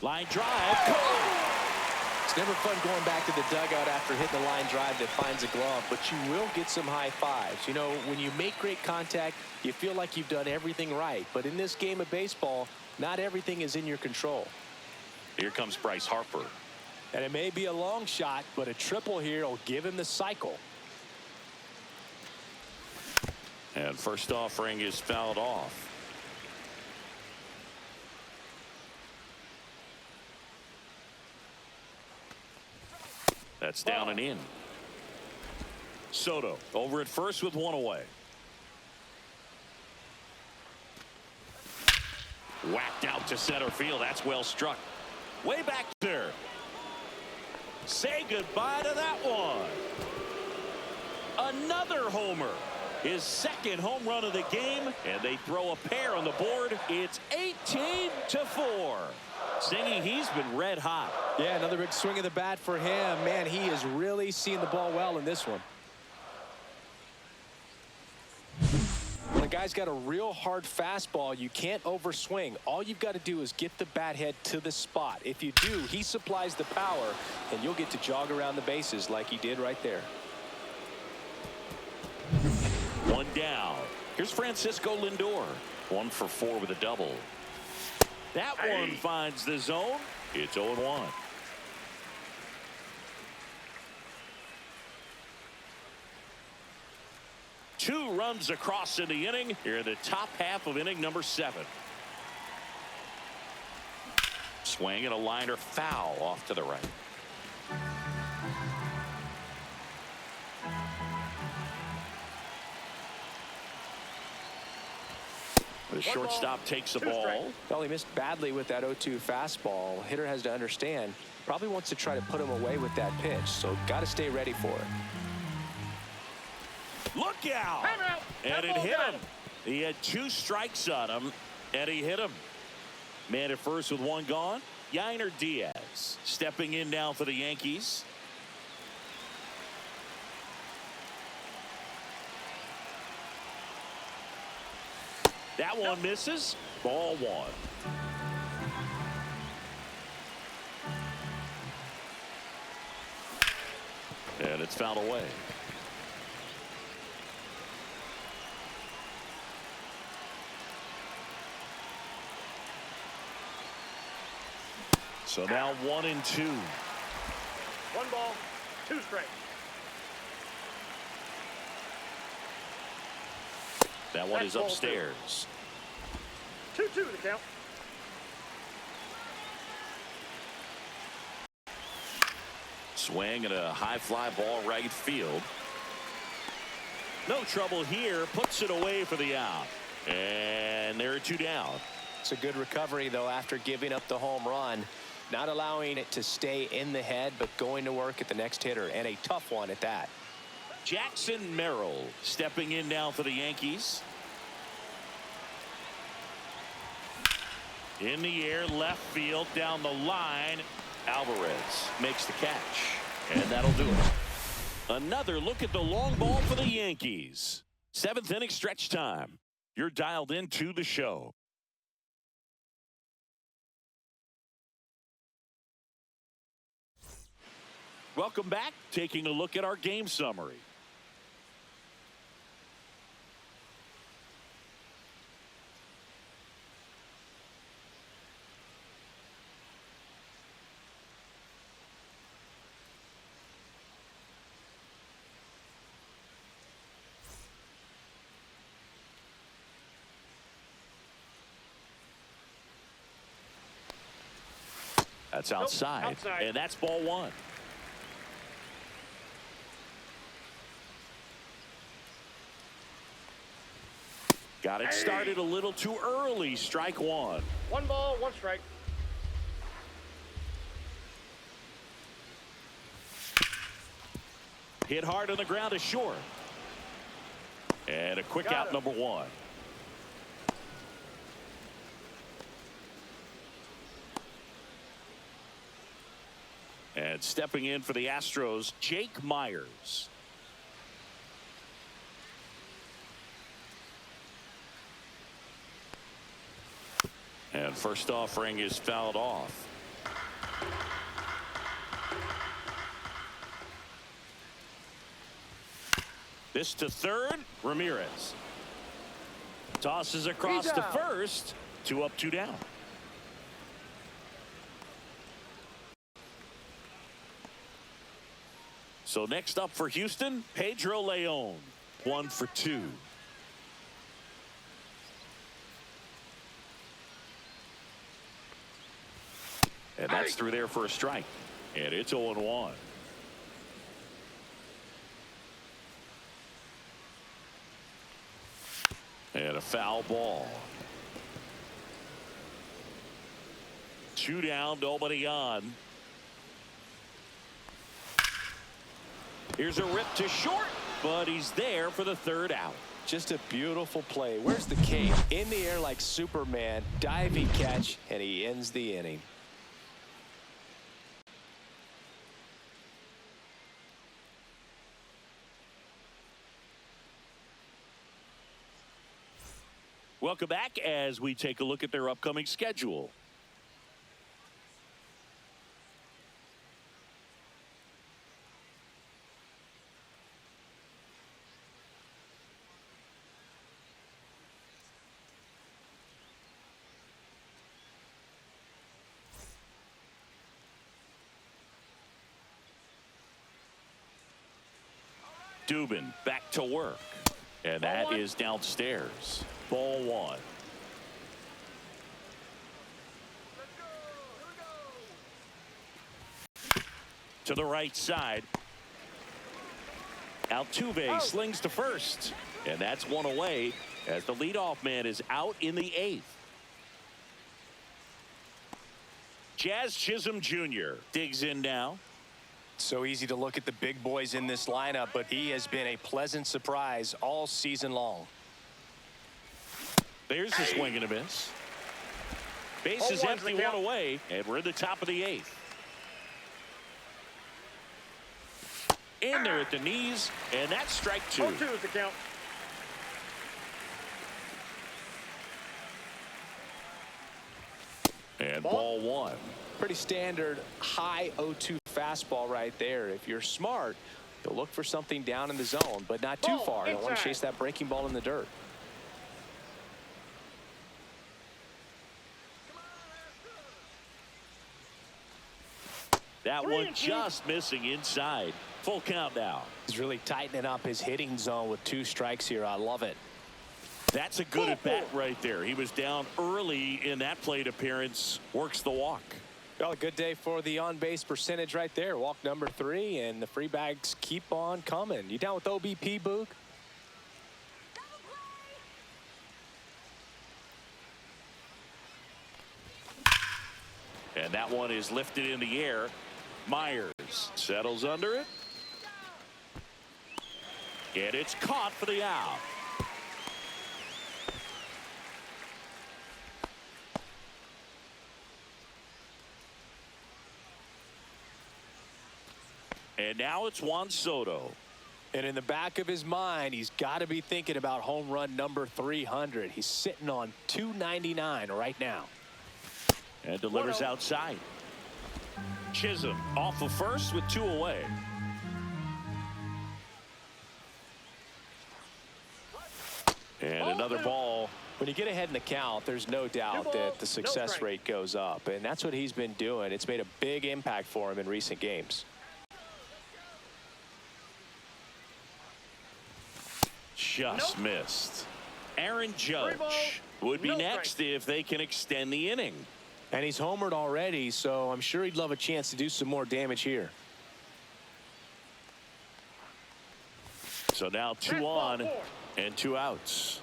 Line drive. It's never fun going back to the dugout after hitting the line drive that finds a glove, but you will get some high fives. You know, when you make great contact, you feel like you've done everything right. But in this game of baseball, not everything is in your control. Here comes Bryce Harper. And it may be a long shot, but a triple here will give him the cycle. And first offering is fouled off. That's down and in. Soto over at first with one away. Whacked out to center field. That's well struck. Way back there. Say goodbye to that one. Another homer. His second home run of the game, and they throw a pair on the board. It's 18-4. Singy, he's been red hot. Yeah, another big swing of the bat for him. Man, he is really seeing the ball well in this one. When a guy's got a real hard fastball, you can't overswing. All you've got to do is get the bat head to the spot. If you do, he supplies the power, and you'll get to jog around the bases like he did right there. One down. Here's Francisco Lindor. 1 for 4 with a double. That one finds the zone. It's 0-1. Two runs across in the inning. Here in the top half of inning number 7. Swing and a liner foul off to the right. The shortstop takes the ball. Well, he missed badly with that 0-2 fastball. Hitter has to understand, probably wants to try to put him away with that pitch, so got to stay ready for it. Look out! And it hit him. He had 2 strikes on him, and he hit him. Man at first with 1 gone. Yainer Diaz stepping in now for the Yankees. That one misses. Ball 1. And it's fouled away. So now 1-2. 1 ball, 2 strikes. That one is upstairs. 2-2 the count. Swing and a high fly ball right field. No trouble here. Puts it away for the out. And there are 2 down. It's a good recovery, though, after giving up the home run. Not allowing it to stay in the head, but going to work at the next hitter, and a tough one at that. Jackson Merrill stepping in now for the Yankees. In the air, left field, down the line. Alvarez makes the catch, and that'll do it. Another look at the long ball for the Yankees. 7th inning stretch time. You're dialed into the show. Welcome back. Taking a look at our game summary. That's outside, and that's ball 1. Got it started a little too early. Strike 1. 1 ball, 1 strike. Hit hard on the ground is short. And a quick out, number 1. And stepping in for the Astros, Jake Myers. – And first offering is fouled off. This to third. Ramirez tosses across He's to out. first. 2 up, 2 down. So next up for Houston, Pedro Leon. 1 for 2. And that's through there for a strike. And it's 0-1. And a foul ball. 2 down, nobody on. Here's a rip to short, but he's there for the 3rd out. Just a beautiful play. Where's the cape? In the air like Superman. Diving catch, and he ends the inning. Welcome back as we take a look at their upcoming schedule. Dubin back to work. And that is downstairs. Ball 1. To the right side. Altuve slings to first. And that's 1 away as the leadoff man is out in the 8th. Jazz Chisholm Jr. digs in now. So easy to look at the big boys in this lineup, but he has been a pleasant surprise all season long. There's a swing and a miss. Base is empty, 1 away, and we're in the top of the 8th. In there at the knees, and that's strike 2. 0-2 is the count. And ball 1. Pretty standard high 0-2 fastball right there. If you're smart, you'll look for something down in the zone, but not too far. You don't want to chase that breaking ball in the dirt. That one just missing inside. Full count now. He's really tightening up his hitting zone with 2 strikes here. I love it. That's a good at bat right there. He was down early in that plate appearance. Works the walk. Well, a good day for the on-base percentage right there. Walk number 3, and the free bags keep on coming. You down with OBP, Boog? And that one is lifted in the air. Myers settles under it. And it's caught for the out. And now it's Juan Soto. And in the back of his mind, he's got to be thinking about home run number 300. He's sitting on 299 right now. And delivers outside. Chisholm off of first with 2 away. And another ball. When you get ahead in the count, there's no doubt that the success rate goes up. And that's what he's been doing. It's made a big impact for him in recent games. Just missed. Aaron Judge would be next if they can extend the inning. And he's homered already, so I'm sure he'd love a chance to do some more damage here. So now 2 on and 2 outs.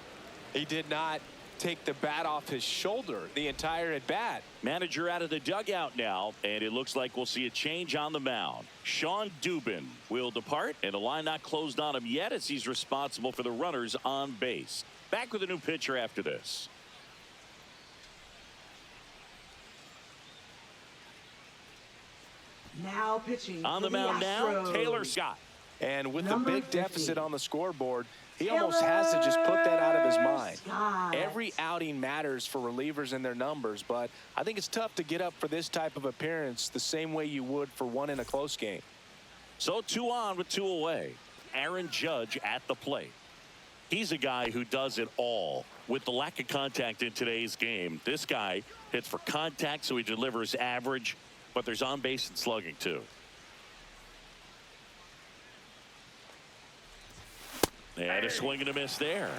He did not take the bat off his shoulder the entire at bat. Manager out of the dugout now, and it looks like we'll see a change on the mound. Sean Dubin will depart, and the line not closed on him yet as he's responsible for the runners on base. Back with a new pitcher after this. Now pitching On the mound now, Taylor Scott. And with Number the big 50. deficit on the scoreboard, he almost has to just put that out of his mind. Scott. Every outing matters for relievers and their numbers, but I think it's tough to get up for this type of appearance the same way you would for one in a close game. So 2 on with 2 away. Aaron Judge at the plate. He's a guy who does it all. With the lack of contact in today's game, this guy hits for contact, so he delivers average, but there's on base and slugging too. And a swing and a miss there.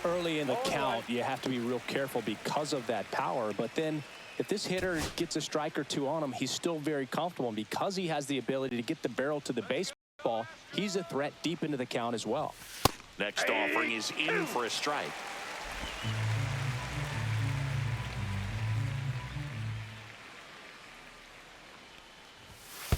Early in the count, you have to be real careful because of that power. But then if this hitter gets a strike or two on him, he's still very comfortable. And because he has the ability to get the barrel to the baseball, he's a threat deep into the count as well. Next offering is in for a strike.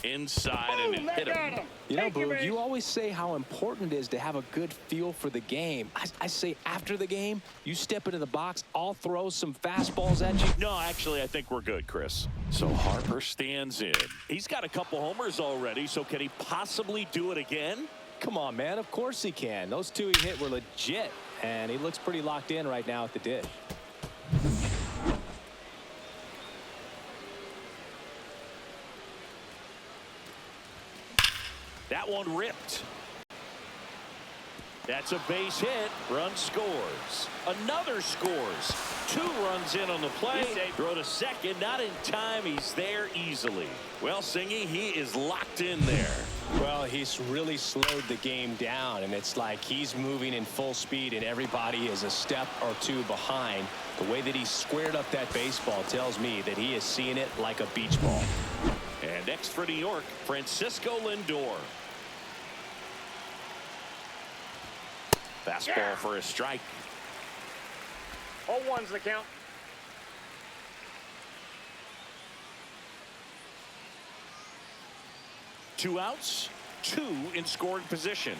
Inside and it hit him. You know, Boog, you always say how important it is to have a good feel for the game. I say after the game, you step into the box, I'll throw some fastballs at you. No, actually, I think we're good, Chris. So Harper stands in. He's got a couple homers already, so can he possibly do it again? Come on, man. Of course he can. Those two he hit were legit, and he looks pretty locked in right now at the dish. That one ripped. That's a base hit. Run scores. Another scores. 2 runs in on the play. Throw to second. Not in time. He's there easily. Well, Singy, he is locked in there. Well, he's really slowed the game down, and it's like he's moving in full speed, and everybody is a step or two behind. The way that he squared up that baseball tells me that he is seeing it like a beach ball. And next for New York, Francisco Lindor. Fastball for a strike. 0-1's the count. Two outs, 2 in scoring position.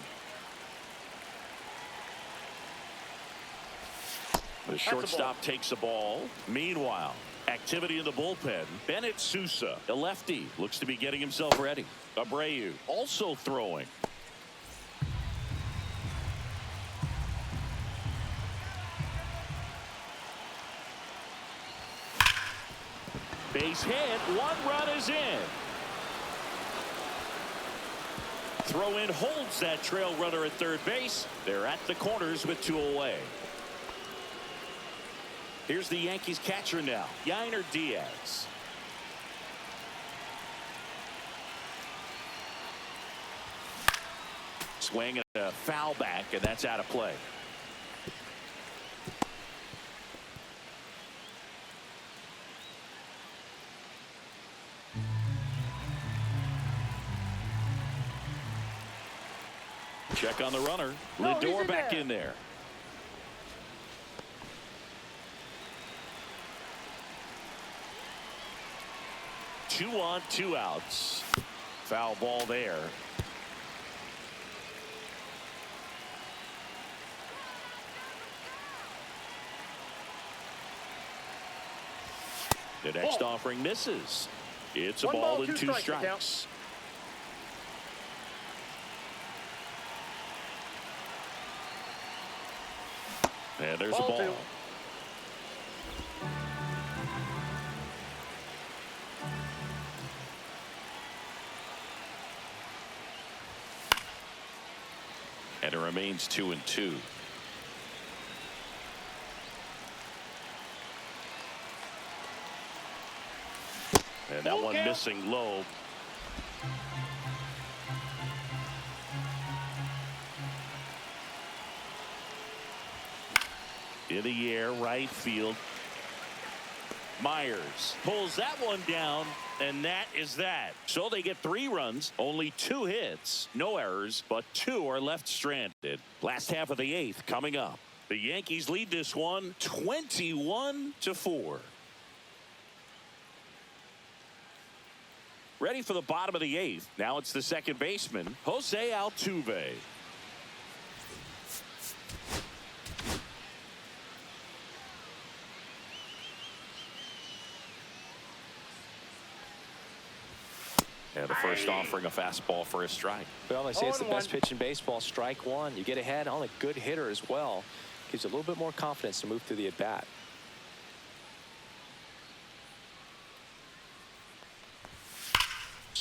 The shortstop takes the ball. Meanwhile, activity in the bullpen. Bennett Sousa, the lefty, looks to be getting himself ready. Abreu also throwing. Base hit. 1 run is in. Throw in holds that trail runner at third base. They're at the corners with 2 away. Here's the Yankees catcher now, Yainer Diaz. Swing and a foul back, and that's out of play. Check on the runner. Lindor back in there. Two on, 2 outs. Foul ball there. The next offering misses. It's a ball and 2 strikes. And there's a ball. And it remains 2-2. And that one missing low. In the air, right field. Myers pulls that one down, and that is that. So they get 3 runs, only 2 hits, no errors, but 2 are left stranded. Last half of the 8th coming up. The Yankees lead this one 21-4. Ready for the bottom of the 8th. Now it's the second baseman, Jose Altuve. And the first offering a fastball for a strike. Well, they say it's the best pitch in baseball. Strike 1. You get ahead on a good hitter as well. Gives you a little bit more confidence to move through the at-bat.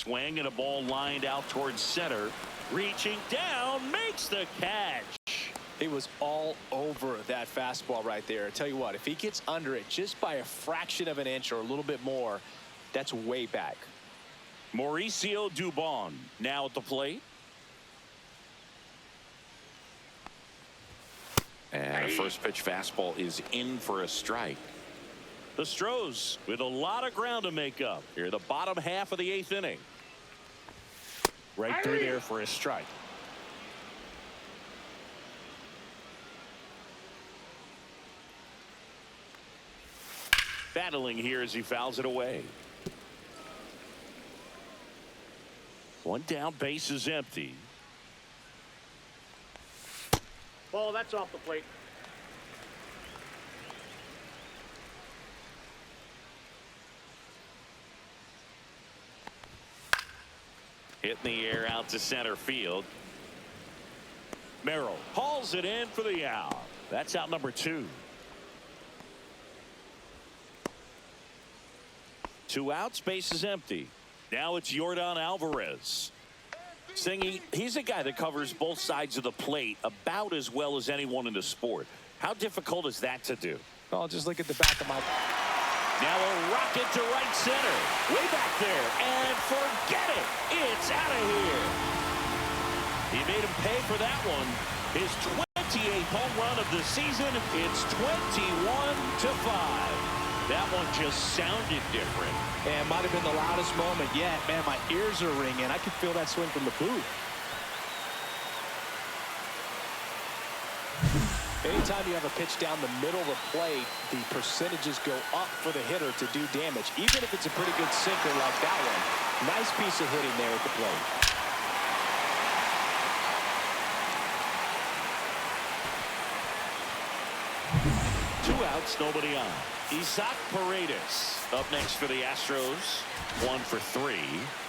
swing and a ball lined out towards center. Reaching down, makes the catch. He was all over that fastball right there. I tell you what, if he gets under it just by a fraction of an inch or a little bit more, that's way back. Mauricio Dubon now at the plate. And a first pitch fastball is in for a strike. The Astros with a lot of ground to make up here, the bottom half of the 8th inning. Right through there for a strike. Battling here as he fouls it away. One down, base is empty. Ball, that's off the plate. Hit in the air out to center field. Merrill hauls it in for the out. That's out number 2. 2 outs, base is empty. Now it's Yordan Alvarez. Singy, he's a guy that covers both sides of the plate about as well as anyone in the sport. How difficult is that to do? Well, just look at the back of my... Now a rocket to right center. Way back there. And forget it. It's out of here. He made him pay for that one. His 28th home run of the season. It's 21-5. That one just sounded different. And might have been the loudest moment yet. Man, my ears are ringing. I can feel that swing from the booth. Anytime you have a pitch down the middle of the plate, the percentages go up for the hitter to do damage, even if it's a pretty good sinker like that one. Nice piece of hitting there at the plate. Two outs, nobody on. Isaac Paredes up next for the Astros. 1 for 3.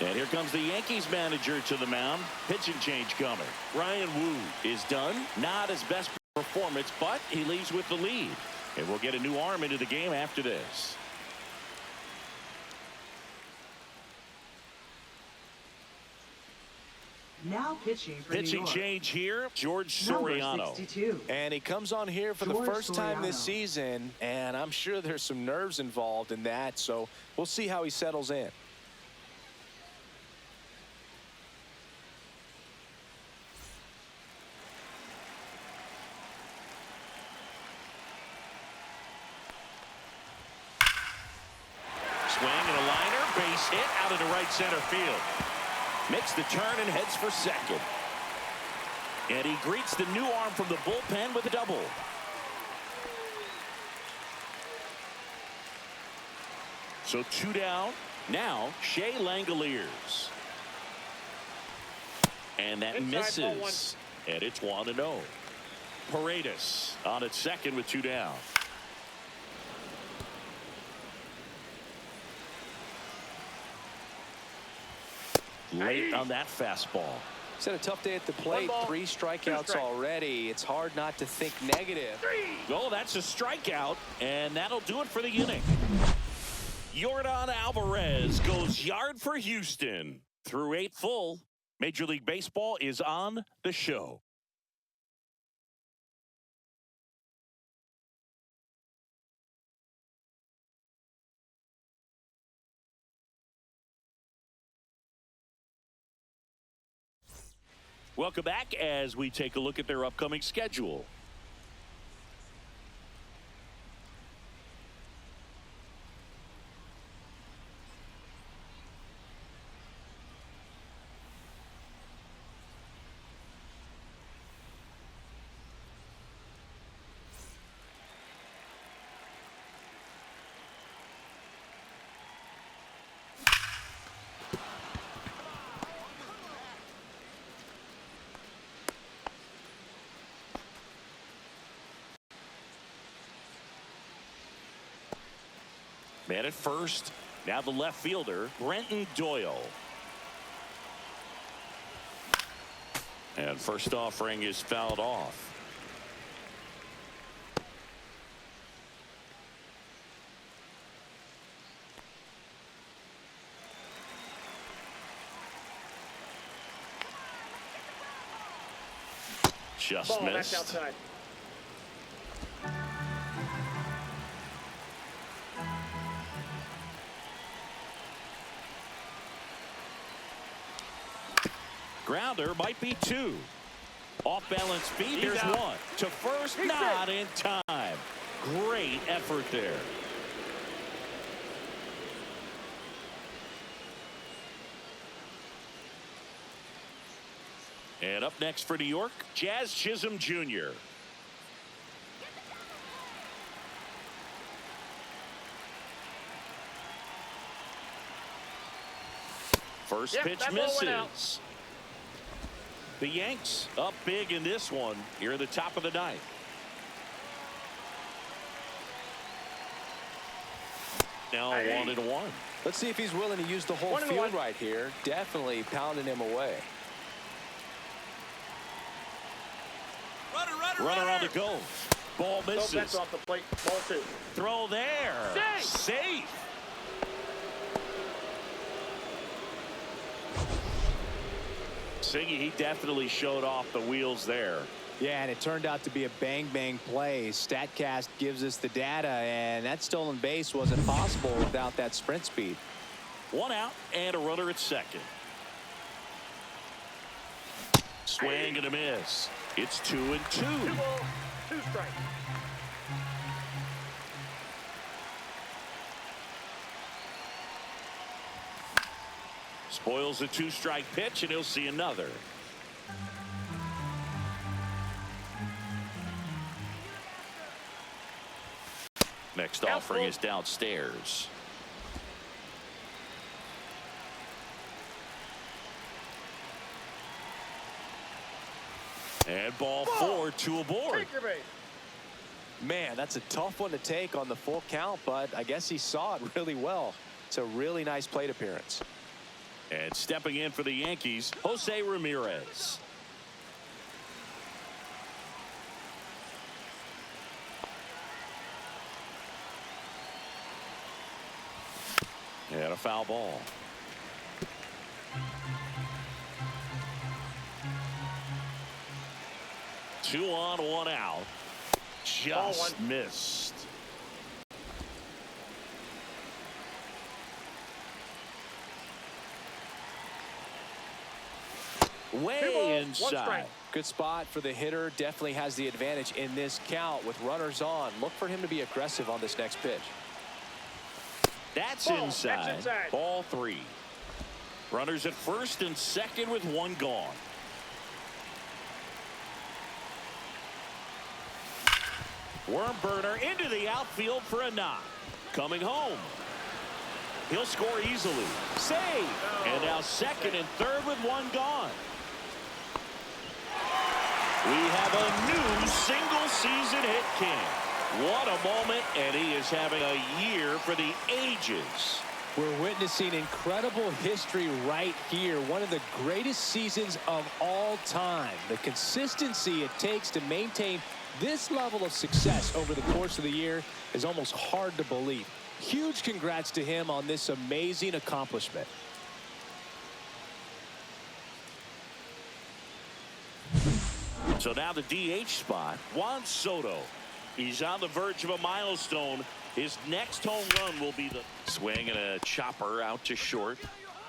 And here comes the Yankees manager to the mound. Pitching change coming. Ryan Wu is done. Not his best performance, but he leaves with the lead. And we'll get a new arm into the game after this. Now pitching for New Pitching York. change here, George Number Soriano. 62. And he comes on here for the George first time this Soriano. season, and I'm sure there's some nerves involved in that, so we'll see how he settles in. Swing and a liner, base hit out into right center field. Makes the turn and heads for second. And he greets the new arm from the bullpen with a double. So 2 down. Now Shea Langoliers. And that Inside, ball misses. And it's 1-0. Paredes on at second with 2 down. Late on that fastball. He's had a tough day at the plate. 3 strikeouts strikes. already. It's hard not to think negative. Oh, that's a strikeout, and that'll do it for the inning. Yordan Alvarez goes yard for Houston. Through 8 full, Major League Baseball is on the show. Welcome back as we take a look at their upcoming schedule. Man at first. Now the left fielder, Brenton Doyle. And first offering is fouled off. Just Ball, that's missed. outside. Grounder might be 2. Off balance feet. He's Here's out. 1 to first. He's Not safe. in time. Great effort there. And up next for New York, Jazz Chisholm Jr. First Yep, pitch that ball went out. misses. The Yanks up big in this one here at the top of the ninth. Now Hey. 1-1. Let's see if he's willing to use the whole 1-1. field right here. Definitely pounding him away. Runner on the go. Ball Nope, misses. that's off the plate. Ball 2. Throw there. Safe. Safe. Siggy, he definitely showed off the wheels there. Yeah, and it turned out to be a bang-bang play. StatCast gives us the data, and that stolen base wasn't possible without that sprint speed. 1 out and a runner at second. Swing and a miss. It's 2-2. 2 balls, 2 strikes. Spoils a 2-strike pitch, and he'll see another. Next offering is downstairs. And ball 4, 2 aboard. Take your base. Man, that's a tough one to take on the full count, but I guess he saw it really well. It's a really nice plate appearance. And stepping in for the Yankees, Jose Ramirez. And a foul ball. Two on, 1 out. Just missed. Way 2 balls, 1 inside. strike. Good spot for the hitter. Definitely has the advantage in this count with runners on. Look for him to be aggressive on this next pitch. That's Ball, inside. that's inside. Ball 3. Runners at first and second with 1 gone. Worm burner into the outfield for a knock. Coming home. He'll score easily. Save. And now second and third with 1 gone. We have a new single season hit king. What a moment, and he is having a year for the ages. We're witnessing incredible history right here. One of the greatest seasons of all time. The consistency it takes to maintain this level of success over the course of the year is almost hard to believe. Huge congrats to him on this amazing accomplishment. So now the DH spot, Juan Soto. He's on the verge of a milestone. His next home run will be the swing and a chopper out to short.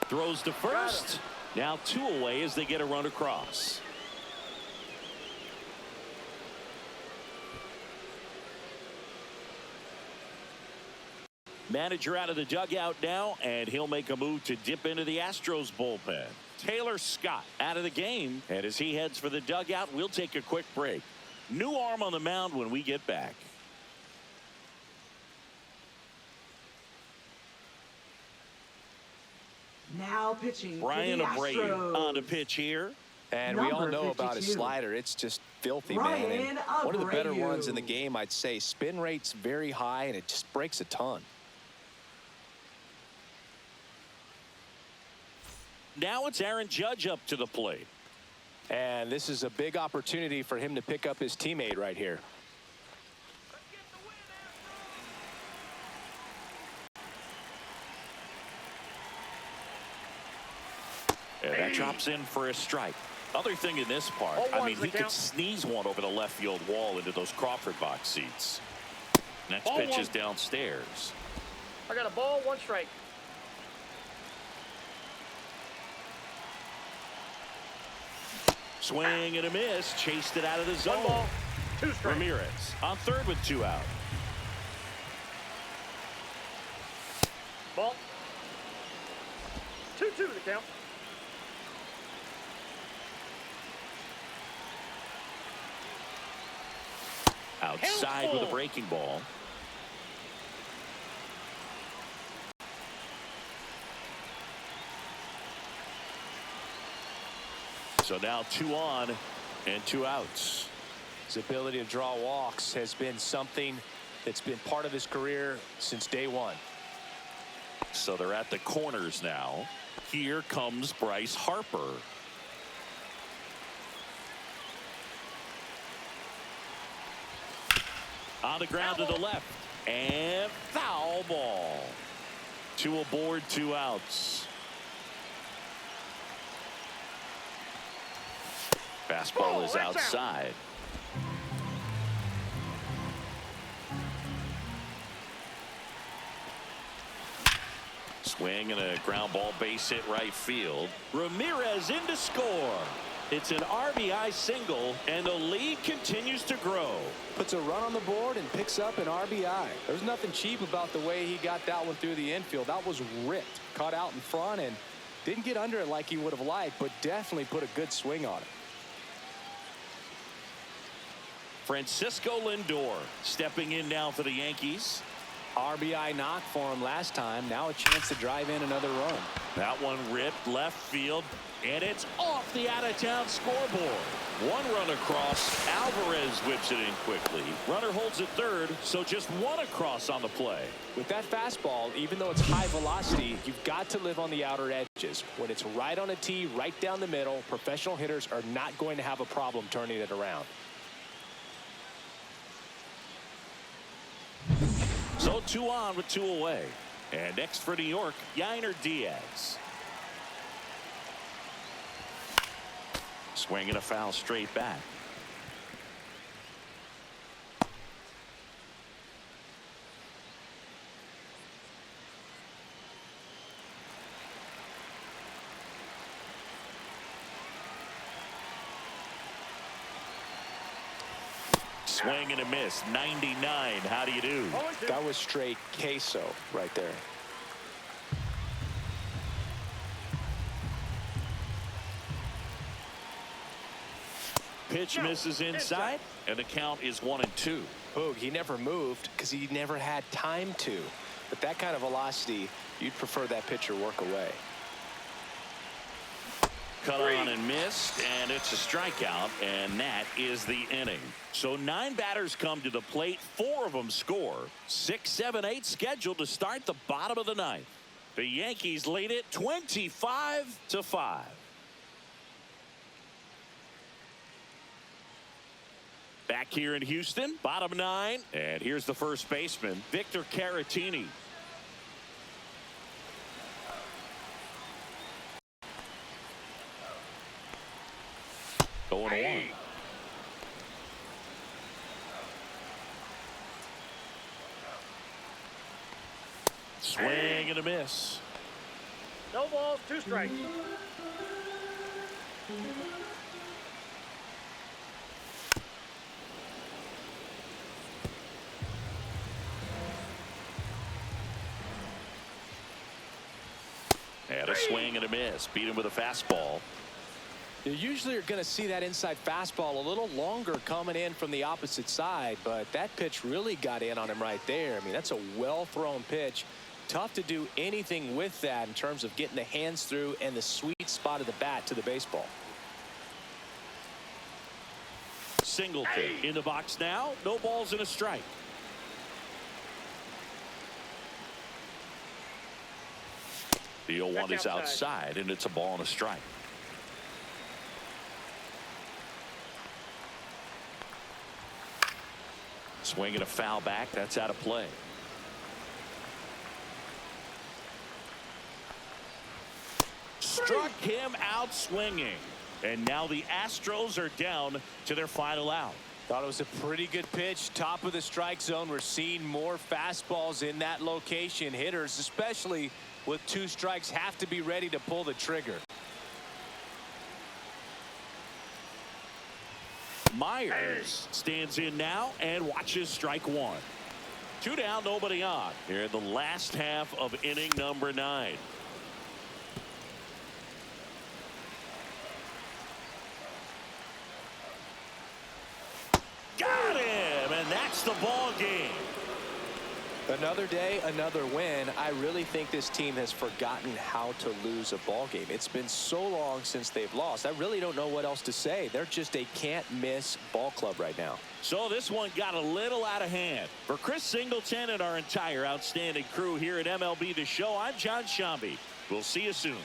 Throws to first. Now 2 away as they get a run across. Manager out of the dugout now, and he'll make a move to dip into the Astros bullpen. Taylor Scott out of the game, and as he heads for the dugout, we'll take a quick break. New arm on the mound when we get back. Now pitching Brian for the Abreu Astros. on the pitch here. And we all Number know about his 52. slider. It's just filthy, Brian man. And one of the better Abreu. ones in the game, I'd say. Spin rate's very high, and it just breaks a ton. Now it's Aaron Judge up to the plate. And this is a big opportunity for him to pick up his teammate right here. And that drops in for a strike. Other thing in this part, Oh, I mean, one's the he could count. sneeze one over the left field wall into those Crawford box seats. Next Ball pitch one. is downstairs. I got a ball, 1 strike. Swing and a miss. Chased it out of the 1 zone. ball, 2 strikes. Ramirez on third with 2 out. Ball. 2-2 the count. Outside with a breaking ball. So now 2 on and 2 outs. His ability to draw walks has been something that's been part of his career since day one. So they're at the corners now. Here comes Bryce Harper. On the ground to the left. And foul ball. 2 aboard, 2 outs. Fastball is outside. Swing and a ground ball, base hit right field. Ramirez in to score. It's an RBI single, and the lead continues to grow. Puts a run on the board and picks up an RBI. There's nothing cheap about the way he got that one through the infield. That was ripped. Caught out in front and didn't get under it like he would have liked, but definitely put a good swing on it. Francisco Lindor stepping in now for the Yankees. RBI knock for him last time. Now a chance to drive in another run. That one ripped left field, and it's off the out-of-town scoreboard. 1 run across. Alvarez whips it in quickly. Runner holds at third, so just 1 across on the play. With that fastball, even though it's high velocity, you've got to live on the outer edges. When it's right on a tee, right down the middle, professional hitters are not going to have a problem turning it around. So 2 on with 2 away. And next for New York, Yainer Diaz. Swinging a foul straight back. Swing and a miss. 99. How do you do? That was straight queso right there. Pitch misses inside, and the count is 1-2. Boog, he never moved because he never had time to. But that kind of velocity, you'd prefer that pitcher work away. Cut on and missed, and it's a strikeout, and that is the inning. So 9 batters come to the plate, 4 of them score. 6, 7, 8 scheduled to start the bottom of the 9th. The Yankees lead it 25-5. Back here in Houston, bottom 9, and here's the first baseman, Victor Caratini. Going along. Swing and a miss. No balls, 2 strikes. And a swing and a miss. Beat him with a fastball. You usually are going to see that inside fastball a little longer coming in from the opposite side, but that pitch really got in on him right there. I mean, that's a well-thrown pitch. Tough to do anything with that in terms of getting the hands through and the sweet spot of the bat to the baseball. Singleton in the box now. No balls and a strike. The 0-1 is outside, and it's a ball and a strike. Swinging a foul back. That's out of play. Struck him out swinging. And now the Astros are down to their final out. Thought it was a pretty good pitch. Top of the strike zone. We're seeing more fastballs in that location. Hitters, especially with 2 strikes, have to be ready to pull the trigger. Myers stands in now and watches strike 1. 2 down, nobody on. Here in the last half of inning number 9. Got him, and that's the ball game. Another day, another win. I really think this team has forgotten how to lose a ball game. It's been so long since they've lost. I really don't know what else to say. They're just a can't-miss ball club right now. So this one got a little out of hand. For Chris Singleton and our entire outstanding crew here at MLB The Show, I'm John Shambi. We'll see you soon.